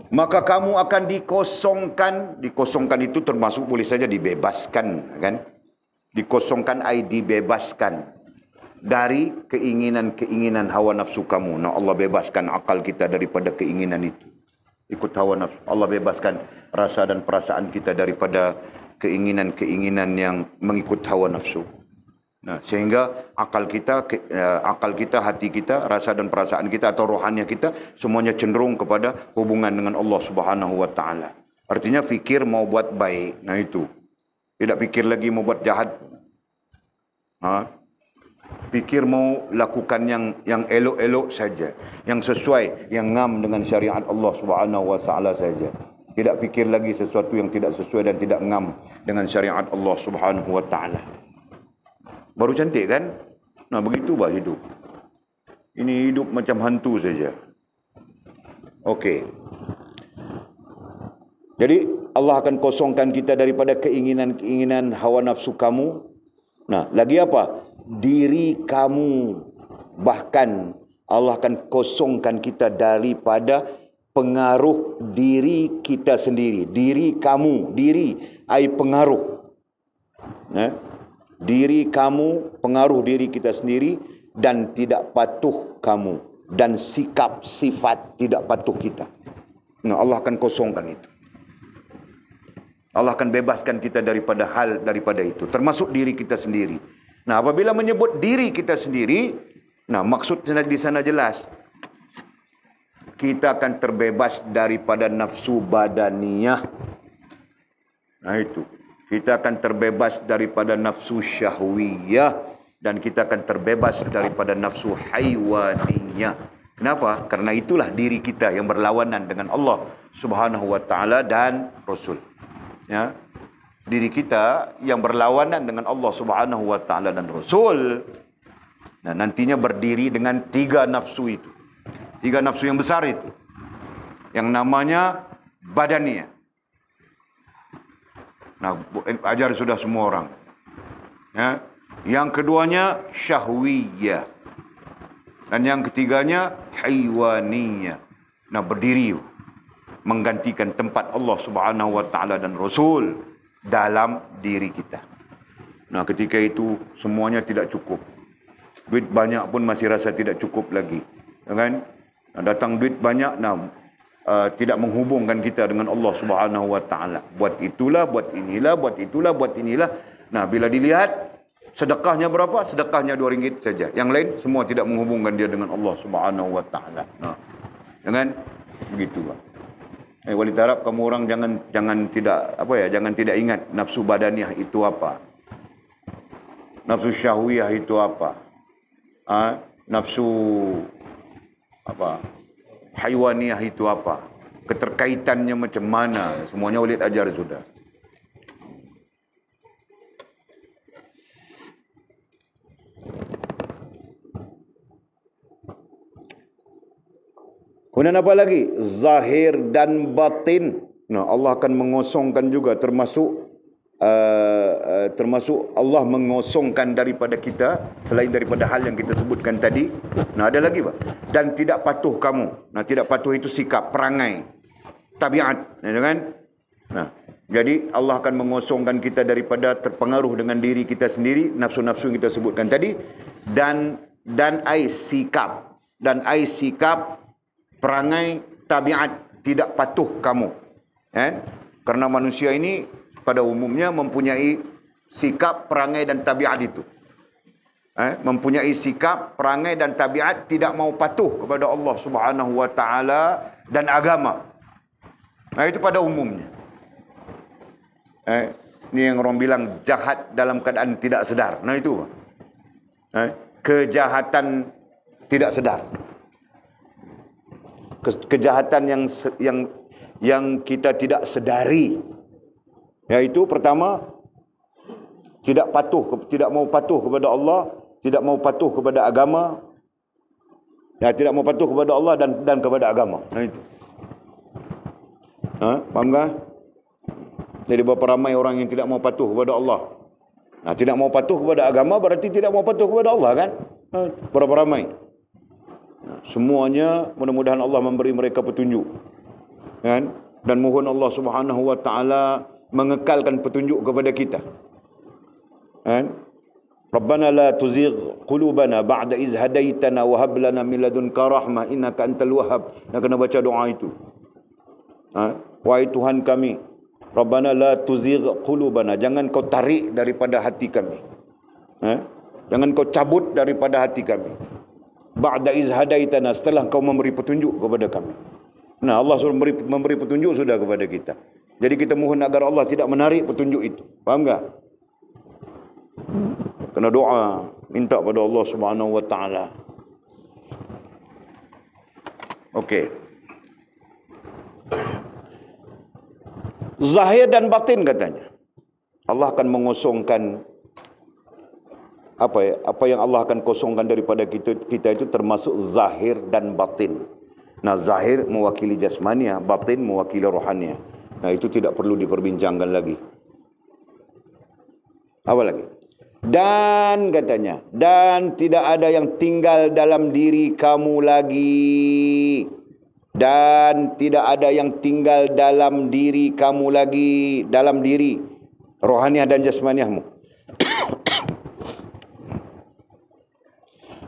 Maka kamu akan dikosongkan. Dikosongkan itu termasuk boleh saja dibebaskan, kan? Dikosongkan ai dibebaskan dari keinginan-keinginan hawa nafsu kamu. Nah, Allah bebaskan akal kita daripada keinginan itu, ikut hawa nafsu. Allah bebaskan rasa dan perasaan kita daripada keinginan-keinginan yang mengikut hawa nafsu. Nah, sehingga akal kita, hati kita, rasa dan perasaan kita atau rohania kita semuanya cenderung kepada hubungan dengan Allah Subhanahu wa taala. Artinya fikir mau buat baik. Nah, itu. Tidak fikir lagi mau buat jahat. Fikir mau lakukan yang elok-elok saja, yang sesuai, yang ngam dengan syariat Allah Subhanahu wa taala saja. Tidak fikir lagi sesuatu yang tidak sesuai dan tidak ngam dengan syariat Allah Subhanahu wa taala. Baru cantik kan? Nah, begitulah hidup. Ini hidup macam hantu saja. Okey. Jadi Allah akan kosongkan kita daripada keinginan-keinginan hawa nafsu kamu. Nah, lagi apa? Diri kamu. Bahkan Allah akan kosongkan kita daripada pengaruh diri kita sendiri. Diri kamu, diri ai pengaruh. Diri kamu, pengaruh diri kita sendiri, dan tidak patuh kamu, dan sikap sifat tidak patuh kita. Nah, Allah akan kosongkan itu. Allah akan bebaskan kita daripada itu, termasuk diri kita sendiri. Nah, apabila menyebut diri kita sendiri, nah, maksudnya di sana jelas. Kita akan terbebas daripada nafsu badaniyah. Nah, itu. Kita akan terbebas daripada nafsu syahwiyah, dan kita akan terbebas daripada nafsu haywaniyah. Kenapa? Karena itulah diri kita yang berlawanan dengan Allah Subhanahu wa taala dan Rasul. Ya, diri kita yang berlawanan dengan Allah Subhanahu wa taala dan Rasul. Nah, nantinya berdiri dengan 3 nafsu itu. 3 nafsu yang besar itu. Yang namanya badaniyah. Nah, ajar sudah semua orang. Ya. Yang keduanya syahwiyah. Dan yang ketiganya haywaniyah. Nah, berdiri menggantikan tempat Allah Subhanahu wa taala dan Rasul dalam diri kita. Nah, ketika itu semuanya tidak cukup. Duit banyak pun masih rasa tidak cukup lagi. Ya kan? Nah, datang duit banyak, tidak menghubungkan kita dengan Allah Subhanahu wa taala. Buat itulah, buat inilah, buat itulah, buat inilah. Nah, bila dilihat sedekahnya berapa? Sedekahnya RM2 saja. Yang lain semua tidak menghubungkan dia dengan Allah Subhanahu wa taala. Nah, ya kan? Begitulah. Walid harap kamu orang jangan tidak ingat nafsu badaniyah itu apa. Nafsu syahwiyah itu apa? Nafsu haywaniyah itu apa? Keterkaitannya macam mana? Semuanya Walid ajar sudah. Kemudian apa lagi? Zahir dan batin. Nah, Allah akan mengosongkan juga, termasuk Allah mengosongkan daripada kita, selain daripada hal yang kita sebutkan tadi. Nah, ada lagi Pak. Dan tidak patuh kamu. Nah, tidak patuh itu sikap, perangai, tabiat, ya kan? Nah, jadi Allah akan mengosongkan kita daripada terpengaruh dengan diri kita sendiri, nafsu-nafsu yang kita sebutkan tadi, dan sikap, perangai, tabiat tidak patuh kamu. Karena manusia ini pada umumnya mempunyai sikap, perangai dan tabiat itu. Mempunyai sikap, perangai dan tabiat tidak mau patuh kepada Allah Subhanahu wa taala dan agama. Nah, itu pada umumnya. Ini yang orang bilang jahat dalam keadaan tidak sedar. Nah, itu. Kejahatan tidak sedar. Kejahatan yang kita tidak sedari, yaitu pertama tidak mau patuh kepada Allah tidak mau patuh kepada agama, ya, tidak mau patuh kepada Allah dan kepada agama. Nah itu. Faham tak? Jadi berapa ramai orang yang tidak mau patuh kepada Allah. Nah, tidak mau patuh kepada agama berarti tidak mau patuh kepada Allah kan? Berapa ramai? Nah, semuanya mudah-mudahan Allah memberi mereka petunjuk. Kan? Dan mohon Allah Subhanahu wa taala mengekalkan petunjuk kepada kita. Kan? Rabbana la tuzigh qulubana ba'da iz hadaitana wa hab lana min ladunka rahmah innaka antal wahhab. Nak kena baca doa itu. Wahai Tuhan kami, Rabbana la tuzigh qulubana, jangan kau tarik daripada hati kami. Jangan kau cabut daripada hati kami. Ba'da iz hadaitana, setelah kau memberi petunjuk kepada kami. Nah, Allah sudah memberi petunjuk sudah kepada kita. Jadi kita mohon agar Allah tidak menarik petunjuk itu. Faham tak? Kena doa, minta pada Allah Subhanahu wa taala. Okey. Zahir dan batin katanya. Allah akan mengosongkan apa yang Allah akan kosongkan daripada kita itu termasuk zahir dan batin. Nah, zahir mewakili jasmania, batin mewakili rohania. Nah, itu tidak perlu diperbincangkan lagi. Apa lagi? Dan katanya, dan tidak ada yang tinggal dalam diri kamu lagi. Dan tidak ada yang tinggal dalam diri kamu lagi, dalam diri rohaniah dan jasmaniahmu.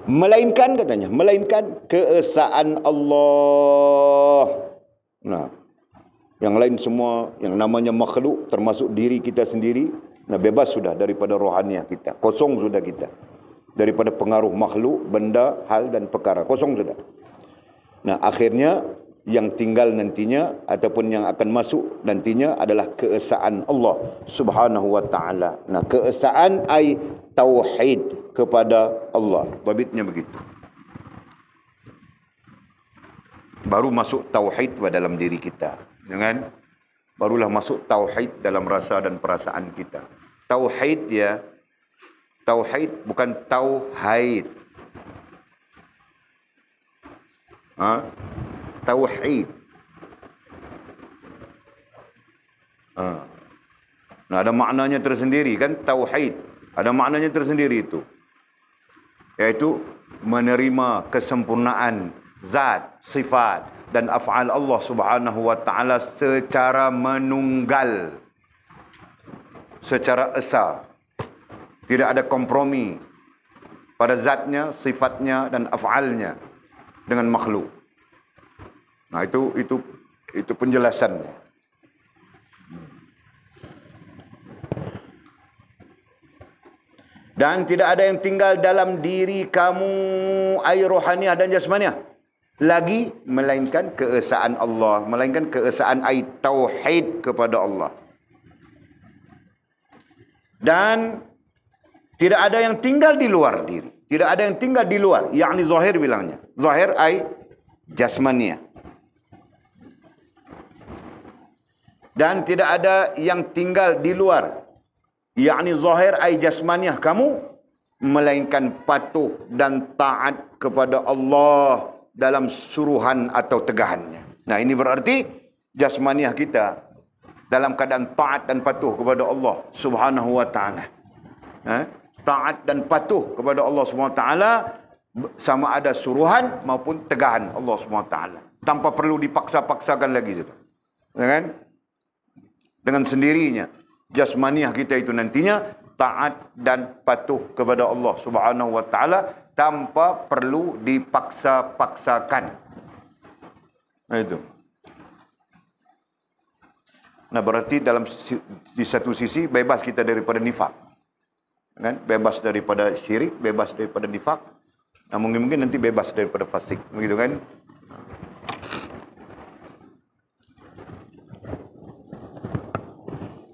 Melainkan katanya, melainkan keesaan Allah. Nah, yang lain semua yang namanya makhluk termasuk diri kita sendiri, nah bebas sudah daripada rohaniah kita. Kosong sudah kita. Daripada pengaruh makhluk, benda, hal dan perkara. Kosong sudah. Nah, akhirnya yang tinggal nantinya ataupun yang akan masuk nantinya adalah keesaan Allah Subhanahu wa taala. Nah, keesaan ai tauhid kepada Allah. Babitnya begitu. Baru masuk tauhid dalam diri kita. Dengan barulah masuk tauhid dalam rasa dan perasaan kita. Tauhid ya. Tauhid bukan tauhid. Tauhid. Nah, ada maknanya tersendiri kan tauhid. Ada maknanya tersendiri itu. Yaitu menerima kesempurnaan zat, sifat dan af'al Allah Subhanahu wa taala secara menunggal. Secara esa. Tidak ada kompromi pada zatnya, sifatnya dan af'alnya dengan makhluk. Nah, itu penjelasannya. Dan tidak ada yang tinggal dalam diri kamu ai rohaniah dan jasmaniah lagi melainkan keesaan Allah, melainkan keesaan ai tauhid kepada Allah. Dan tidak ada yang tinggal di luar diri. Tidak ada yang tinggal di luar, yakni zahir bilangnya. Zahir ai jasmaniah. Dan tidak ada yang tinggal di luar, yakni zahir ai jasmaniah kamu, melainkan patuh dan taat kepada Allah dalam suruhan atau tegahannya. Nah, ini berarti jasmaniah kita dalam keadaan taat dan patuh kepada Allah Subhanahu wa taala. Taat dan patuh kepada Allah Subhanahu wa taala sama ada suruhan maupun tegahan Allah Subhanahu wa taala, tanpa perlu dipaksa-paksakan lagi gitu. Ya kan? Dengan sendirinya jasmaniah kita itu nantinya taat dan patuh kepada Allah Subhanahu wa taala tanpa perlu dipaksa-paksakan. Nah, itu. Nah, berarti di satu sisi bebas kita daripada nifak. Kan? Bebas daripada syirik, bebas daripada nifak. Nah, mungkin nanti bebas daripada fasik, begitu kan?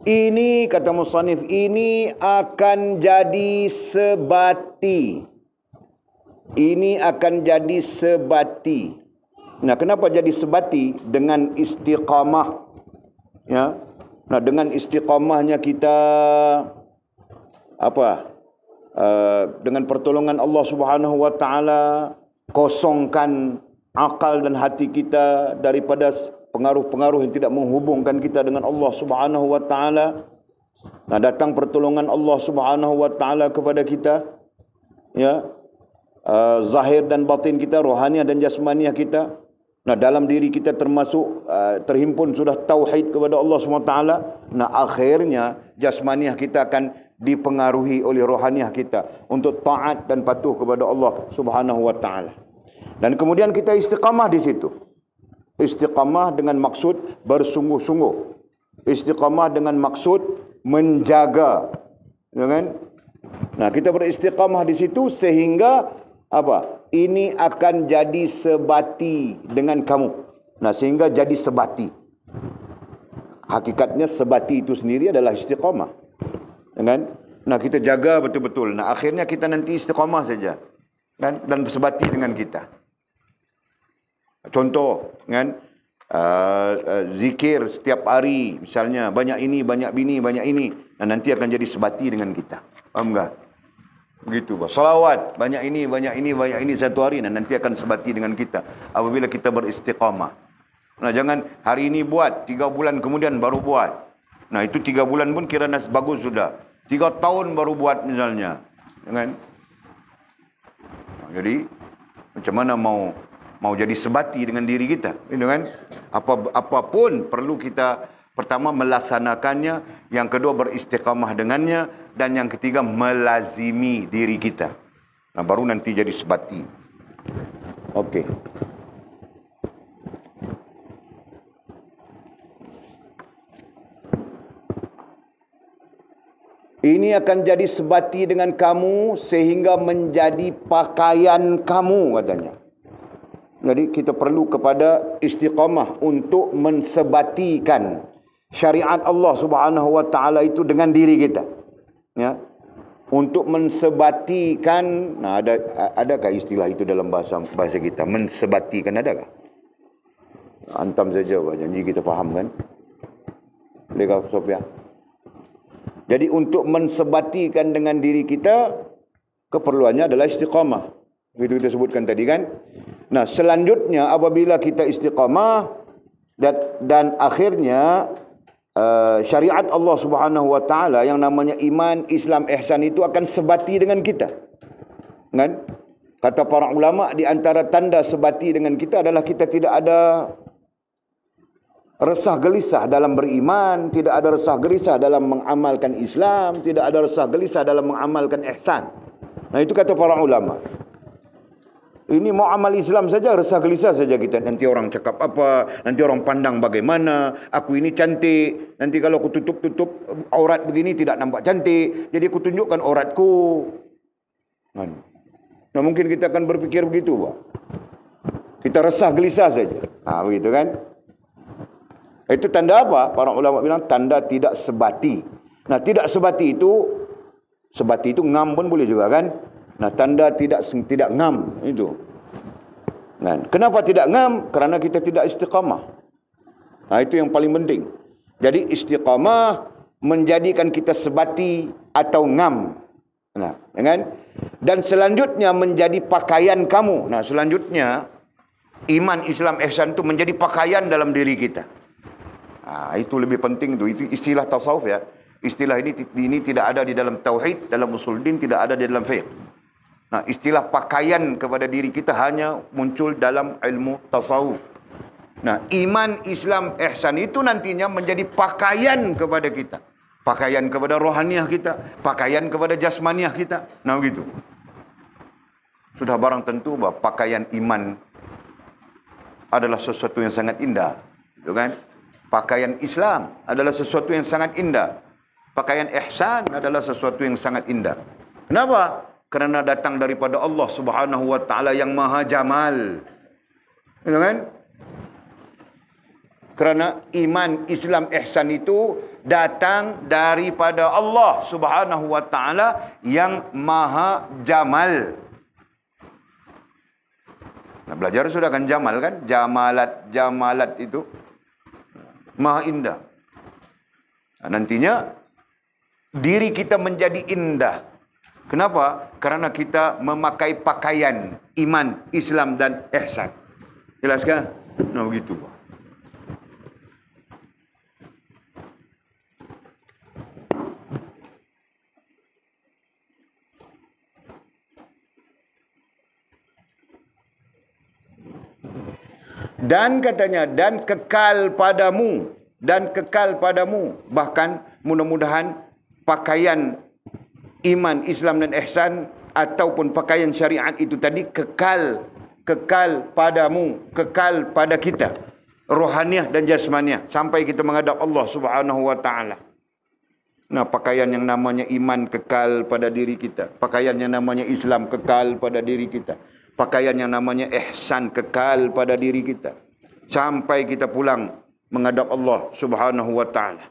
Ini kata musannif, ini akan jadi sebati. Ini akan jadi sebati. Nah, kenapa jadi sebati? Dengan istiqamah. Ya. Nah, dengan istiqamahnya kita dengan pertolongan Allah Subhanahu wa taala, kosongkan akal dan hati kita daripada pengaruh-pengaruh yang tidak menghubungkan kita dengan Allah Subhanahu wa taala. Nah, datang pertolongan Allah Subhanahu wa taala kepada kita, ya, zahir dan batin kita, rohaniah dan jasmaniah kita. Nah, dalam diri kita termasuk terhimpun sudah tauhid kepada Allah SWT. Nah, akhirnya jasmaniah kita akan dipengaruhi oleh rohaniah kita untuk taat dan patuh kepada Allah Subhanahu wa taala. Dan kemudian kita istiqamah di situ. Istiqamah dengan maksud bersungguh-sungguh. Istiqamah dengan maksud menjaga, ya kan? Nah, kita beristiqamah di situ sehingga apa? Ini akan jadi sebati dengan kamu. Nah, sehingga jadi sebati. Hakikatnya sebati itu sendiri adalah istiqamah. Kan? Nah, kita jaga betul-betul. Nah, akhirnya kita nanti istiqamah saja. Kan? Dan bersebati dengan kita. Contoh, kan? Zikir setiap hari. Misalnya, banyak ini, banyak bini, banyak ini. Nah, nanti akan jadi sebati dengan kita. Faham tak? Begitu, bah. Salawat, banyak ini, banyak ini, banyak ini satu hari, dan nanti akan sebati dengan kita apabila kita beristiqamah. Nah, jangan hari ini buat, 3 bulan kemudian baru buat. Nah, itu 3 bulan pun kira bagus sudah. 3 tahun baru buat misalnya. Kan? Nah, jadi macam mana mau jadi sebati dengan diri kita, gitu kan? Apapun perlu kita pertama melaksanakannya, yang kedua beristiqamah dengannya, dan yang ketiga melazimi diri kita. Nah, baru nanti jadi sebati. Okey. Ini akan jadi sebati dengan kamu sehingga menjadi pakaian kamu, katanya. Jadi kita perlu kepada istiqamah untuk mensebatikan syariat Allah Subhanahu wa taala itu dengan diri kita. Ya. Untuk mensebatikan, nah adakah istilah itu dalam bahasa kita? Mensebatikan adakah? Antam saja, janji kita faham kan? Lekah Sofia. Jadi untuk mensebatikan dengan diri kita, keperluannya adalah istiqamah. Begitu kita sebutkan tadi kan? Nah, selanjutnya apabila kita istiqamah dan akhirnya syariat Allah Subhanahu wa taala yang namanya iman, Islam, ihsan itu akan sebati dengan kita. Kan? Kata para ulama, di antara tanda sebati dengan kita adalah kita tidak ada resah gelisah dalam beriman, tidak ada resah gelisah dalam mengamalkan Islam, tidak ada resah gelisah dalam mengamalkan ihsan. Nah, itu kata para ulama. Ini mau amal Islam saja resah gelisah saja kita. Nanti orang cakap apa, nanti orang pandang bagaimana, aku ini cantik, nanti kalau aku tutup aurat begini tidak nampak cantik, jadi aku tunjukkan auratku. Nah, mungkin kita akan berpikir begitu, Pak. Kita resah gelisah saja. Nah, begitu kan? Itu tanda apa? Para ulama bilang tanda tidak sebati. Nah, tidak sebati itu ngam pun boleh juga kan? Nah, tanda tidak ngam itu. Nah, kenapa tidak ngam? Kerana kita tidak istiqamah. Nah, itu yang paling penting. Jadi istiqamah menjadikan kita sebati atau ngam. Nah, kan? Dan selanjutnya menjadi pakaian kamu. Nah, selanjutnya iman, Islam, ihsan itu menjadi pakaian dalam diri kita. Nah, itu lebih penting itu. Itu istilah tasawuf ya. Istilah ini tidak ada di dalam tauhid, dalam usul din, tidak ada di dalam fiqh. Nah, istilah pakaian kepada diri kita hanya muncul dalam ilmu tasawuf. Nah, iman, Islam, ihsan itu nantinya menjadi pakaian kepada kita. Pakaian kepada rohaniah kita, pakaian kepada jasmaniah kita. Nah, begitu. Sudah barang tentu bahwa pakaian iman adalah sesuatu yang sangat indah, gitu kan? Pakaian Islam adalah sesuatu yang sangat indah. Pakaian ihsan adalah sesuatu yang sangat indah. Kenapa? Kerana datang daripada Allah Subhanahu wa taala yang Maha Jamal. Gitu kan? Kerana iman, Islam, ihsan itu datang daripada Allah Subhanahu wa taala yang Maha Jamal. Nah, belajar sudah kan jamal kan? Jamalat itu Maha indah. Nah, nantinya diri kita menjadi indah. Kenapa? Karena kita memakai pakaian iman, Islam dan ihsan. Jelas kan? Nah begitu. Dan katanya, dan kekal padamu, dan kekal padamu. Bahkan mudah-mudahan pakaian iman, Islam dan ihsan ataupun pakaian syariat itu tadi kekal padamu, kekal pada kita, rohaniah dan jasmaniah, sampai kita menghadap Allah Subhanahu wa taala. Nah, pakaian yang namanya iman kekal pada diri kita, pakaian yang namanya Islam kekal pada diri kita, pakaian yang namanya ihsan kekal pada diri kita, sampai kita pulang menghadap Allah Subhanahu wa taala.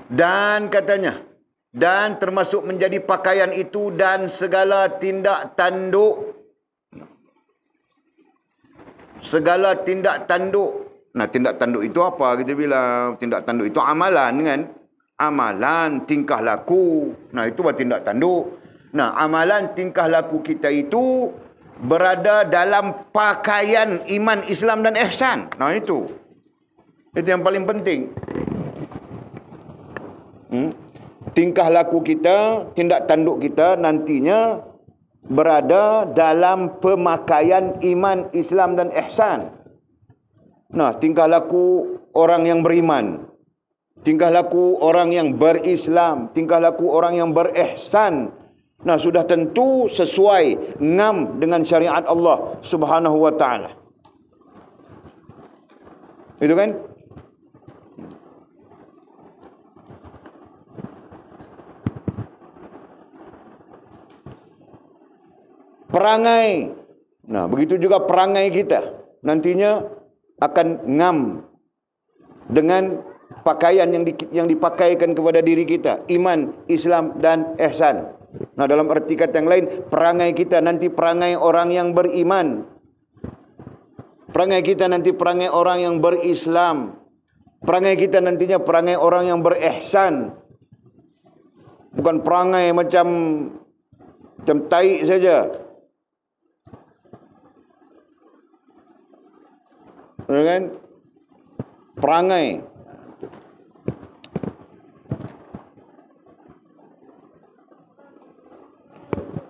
Dan katanya, dan termasuk menjadi pakaian itu dan segala tindak tanduk. Segala tindak tanduk. Nah, tindak tanduk itu apa? Kita bilang tindak tanduk itu amalan kan? Amalan, tingkah laku. Nah, itu buat tindak tanduk. Nah, amalan, tingkah laku kita itu berada dalam pakaian iman, Islam dan ihsan. Nah, itu. Itu yang paling penting. Tingkah laku kita, tindak tanduk kita nantinya berada dalam pemakaian iman, Islam dan ihsan. Nah, tingkah laku orang yang beriman, tingkah laku orang yang berislam, tingkah laku orang yang berihsan. Nah, sudah tentu sesuai ngam dengan syariat Allah Subhanahu wa taala. Itu kan? Perangai. Nah, begitu juga perangai kita nantinya akan ngam dengan pakaian yang dipakaikan kepada diri kita, iman, Islam dan ihsan. Nah, dalam arti kata yang lain, perangai kita nanti perangai orang yang beriman. Perangai kita nanti perangai orang yang berislam. Perangai kita nantinya perangai orang yang berihsan. Bukan perangai macam taik saja. Kan? Perangai.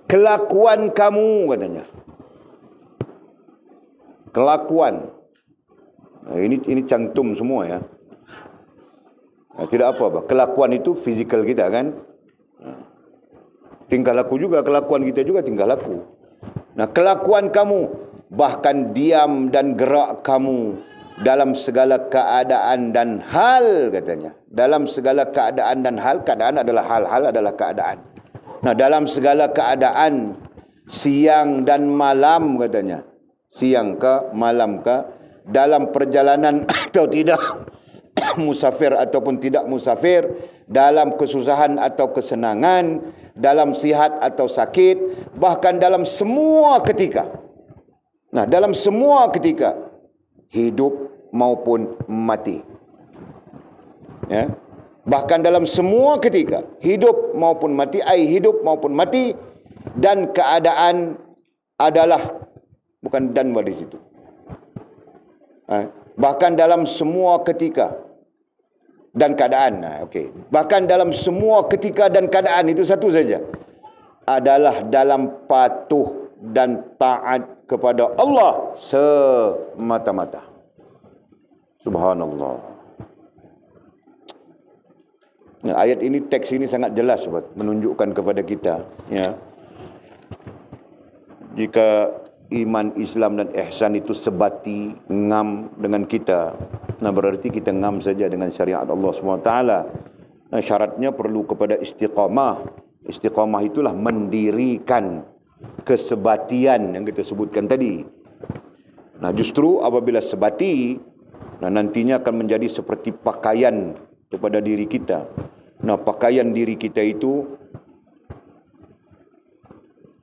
Kelakuan kamu katanya. Kelakuan. Nah, ini cantum semua ya. Nah, tidak apa-apa. Kelakuan itu fizikal kita kan. Nah, tingkah laku juga, kelakuan kita juga tingkah laku. Nah, kelakuan kamu, bahkan diam dan gerak kamu dalam segala keadaan dan hal katanya. Dalam segala keadaan dan hal, keadaan adalah hal adalah keadaan. Nah, dalam segala keadaan, siang dan malam katanya. Siang ke, malam ke, dalam perjalanan atau tidak, musafir ataupun tidak musafir, dalam kesusahan atau kesenangan, dalam sihat atau sakit, bahkan dalam semua ketika. Nah, dalam semua ketika, hidup maupun mati. Ya. Bahkan dalam semua ketika, hidup maupun mati, hidup maupun mati, dan keadaan adalah, bukan dan di situ. Bahkan dalam semua ketika dan keadaan. Okey. Bahkan dalam semua ketika dan keadaan, itu satu saja. Adalah dalam patuh dan taat kepada Allah semata-mata. Subhanallah. Nah, ayat ini, teks ini sangat jelas menunjukkan kepada kita, ya. Jika iman, Islam dan ihsan itu sebati, ngam dengan kita, nah berarti kita ngam saja dengan syariat Allah SWT. Nah, syaratnya perlu kepada istiqamah. Istiqamah itulah mendirikan kesebatian yang kita sebutkan tadi. Nah, justru apabila sebati, nah nantinya akan menjadi seperti pakaian kepada diri kita. Nah, pakaian diri kita itu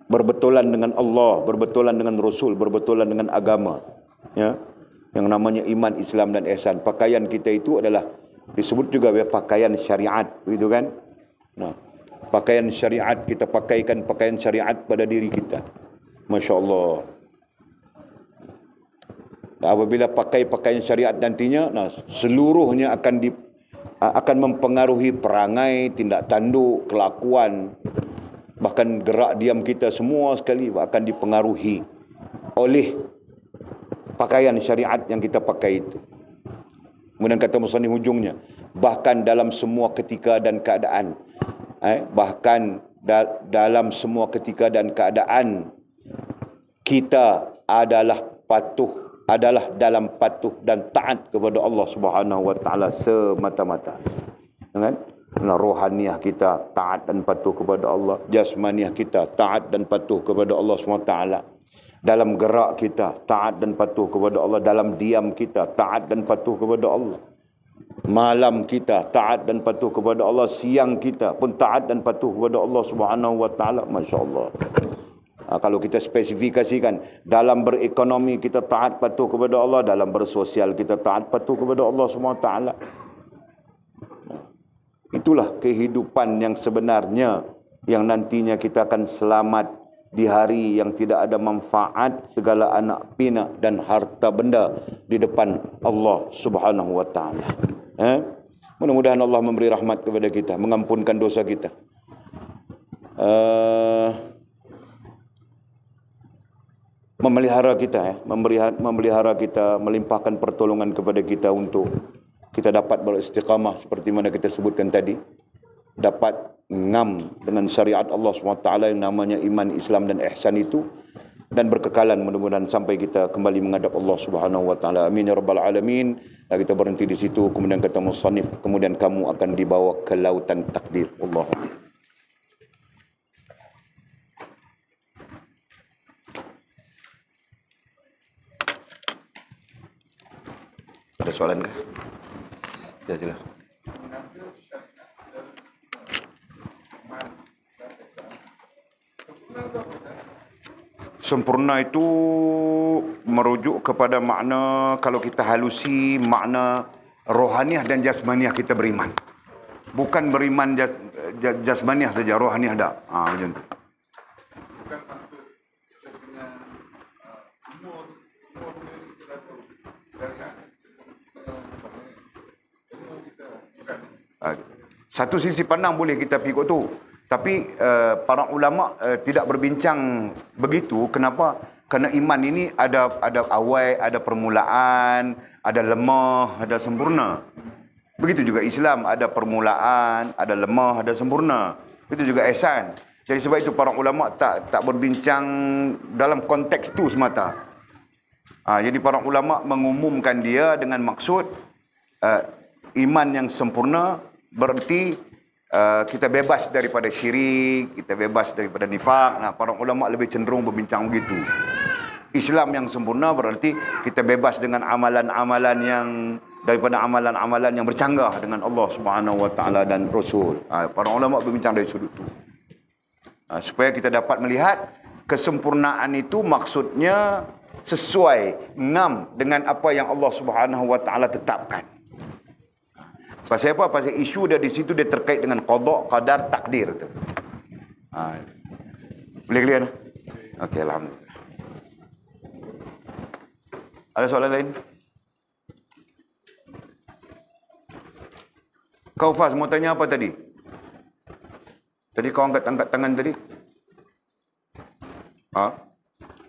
berbetulan dengan Allah, berbetulan dengan Rasul, berbetulan dengan agama, ya. Yang namanya iman, Islam dan ihsan. Pakaian kita itu adalah Disebut juga pakaian syariat, begitu kan? Nah, pakaian syariat, kita pakaikan pakaian syariat pada diri kita. Masya Allah. Apabila pakai pakaian syariat nantinya, nah, seluruhnya akan mempengaruhi perangai, tindak tanduk, kelakuan, bahkan gerak diam kita semua sekali akan dipengaruhi oleh pakaian syariat yang kita pakai itu. Kemudian kata musannif hujungnya, bahkan dalam semua ketika dan keadaan, dalam semua ketika dan keadaan kita adalah dalam patuh dan taat kepada Allah Subhanahu wa taala semata-mata. Kan? Nah, rohaniah kita taat dan patuh kepada Allah, jasmaniah kita taat dan patuh kepada Allah Subhanahu wa taala. Dalam gerak kita taat dan patuh kepada Allah, dalam diam kita taat dan patuh kepada Allah. Malam kita taat dan patuh kepada Allah, siang kita pun taat dan patuh kepada Allah Subhanahu wa taala. Masya-Allah. Kalau kita spesifikasikan, dalam berekonomi kita taat patuh kepada Allah, dalam bersosial kita taat patuh kepada Allah Subhanahu wa taala. Itulah kehidupan yang sebenarnya, yang nantinya kita akan selamat di hari yang tidak ada manfaat segala anak pinak dan harta benda di depan Allah Subhanahu wa taala. Mudah-mudahan Allah memberi rahmat kepada kita, mengampunkan dosa kita. Memelihara kita, memelihara kita, melimpahkan pertolongan kepada kita untuk kita dapat beristiqamah seperti mana kita sebutkan tadi, dapat ngam dengan syariat Allah SWT yang namanya iman, Islam dan ihsan itu, dan berkekalan mudah-mudahan sampai kita kembali menghadap Allah Subhanahu wa taala. Amin ya rabbal alamin. Dan kita berhenti di situ, kemudian kata musannif, kemudian kamu akan dibawa ke lautan takdir. Allahumma. Ada soalan kah? Ya, silakan. Sempurna itu merujuk kepada makna, kalau kita halusi, makna rohaniah dan jasmaniah kita beriman. Bukan beriman jasmaniah saja, rohaniah tak. Macam tu. Bukan maksud kita punya umur kita tahu syariat. Satu sisi pandang boleh kita pikir tu. Tapi para ulama tidak berbincang begitu. Kenapa? Kerana iman ini ada awal, ada permulaan, ada lemah, ada sempurna. Begitu juga Islam, ada permulaan, ada lemah, ada sempurna. Begitu juga ihsan. Jadi sebab itu para ulama tak berbincang dalam konteks itu semata. Jadi para ulama mengumumkan dia dengan maksud iman yang sempurna berarti kita bebas daripada syirik, kita bebas daripada nifak. Nah, para ulama lebih cenderung berbincang begitu. Islam yang sempurna berarti kita bebas dengan amalan-amalan yang daripada amalan-amalan yang bercanggah dengan Allah Subhanahu wa taala dan Rasul. Para ulama berbincang dari sudut itu. Supaya kita dapat melihat kesempurnaan itu maksudnya sesuai ngam dengan apa yang Allah Subhanahu wa taala tetapkan. Pasal apa? Pasal isu dia di situ dia terkait dengan qada, qadar, takdir tu. Boleh clear? Okey, alhamdulillah. Ada soalan lain? Kau Faz mau tanya apa tadi? Tadi kau angkat tangan tadi?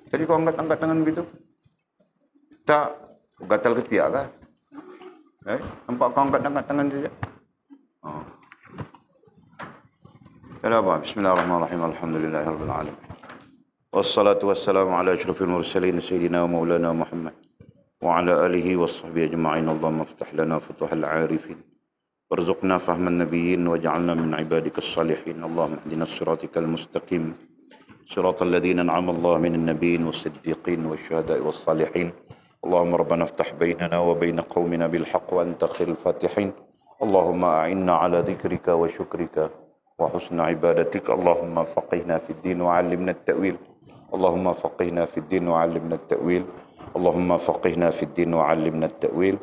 Tadi kau angkat tangan begitu? Tak, gatal ketiak kah? Nampak kau angkat tangan saja. Bismillahirrahmanirrahim. Alhamdulillahirabbil alamin. Wassalatu wassalamu ala asyrafil mursalin sayyidina wa maulana Muhammad wa ala alihi washabbihi ajma'in. Allahumma iftah lana futuhal 'arifin warzuqna fahman nabiyyin waj'alna min ibadikas salihin. Allahumma ihdinas siratal mustaqim siratal ladzina an'ama Allahu minan nabiyyin was-siddiqin wasyuhada'i was-salihin. اللهم ربنا افتح بيننا وبين قومنا بالحق وأنت خير الفاتحين. اللهم أعنا على ذكرك وشكرك وحسن عبادتك. اللهم فقهنا في الدين وعلمنا التأويل. اللهم فقهنا في الدين وعلمنا التأويل. اللهم فقهنا في الدين وعلمنا التأويل.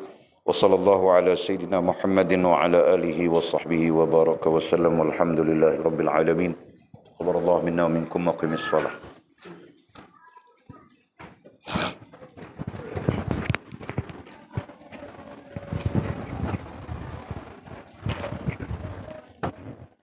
وصلى الله على سيدنا محمد وعلى آله وصحبه وبارك وسلم والحمد لله رب العالمين. خبر الله منا ومنكم وقم الصلاة.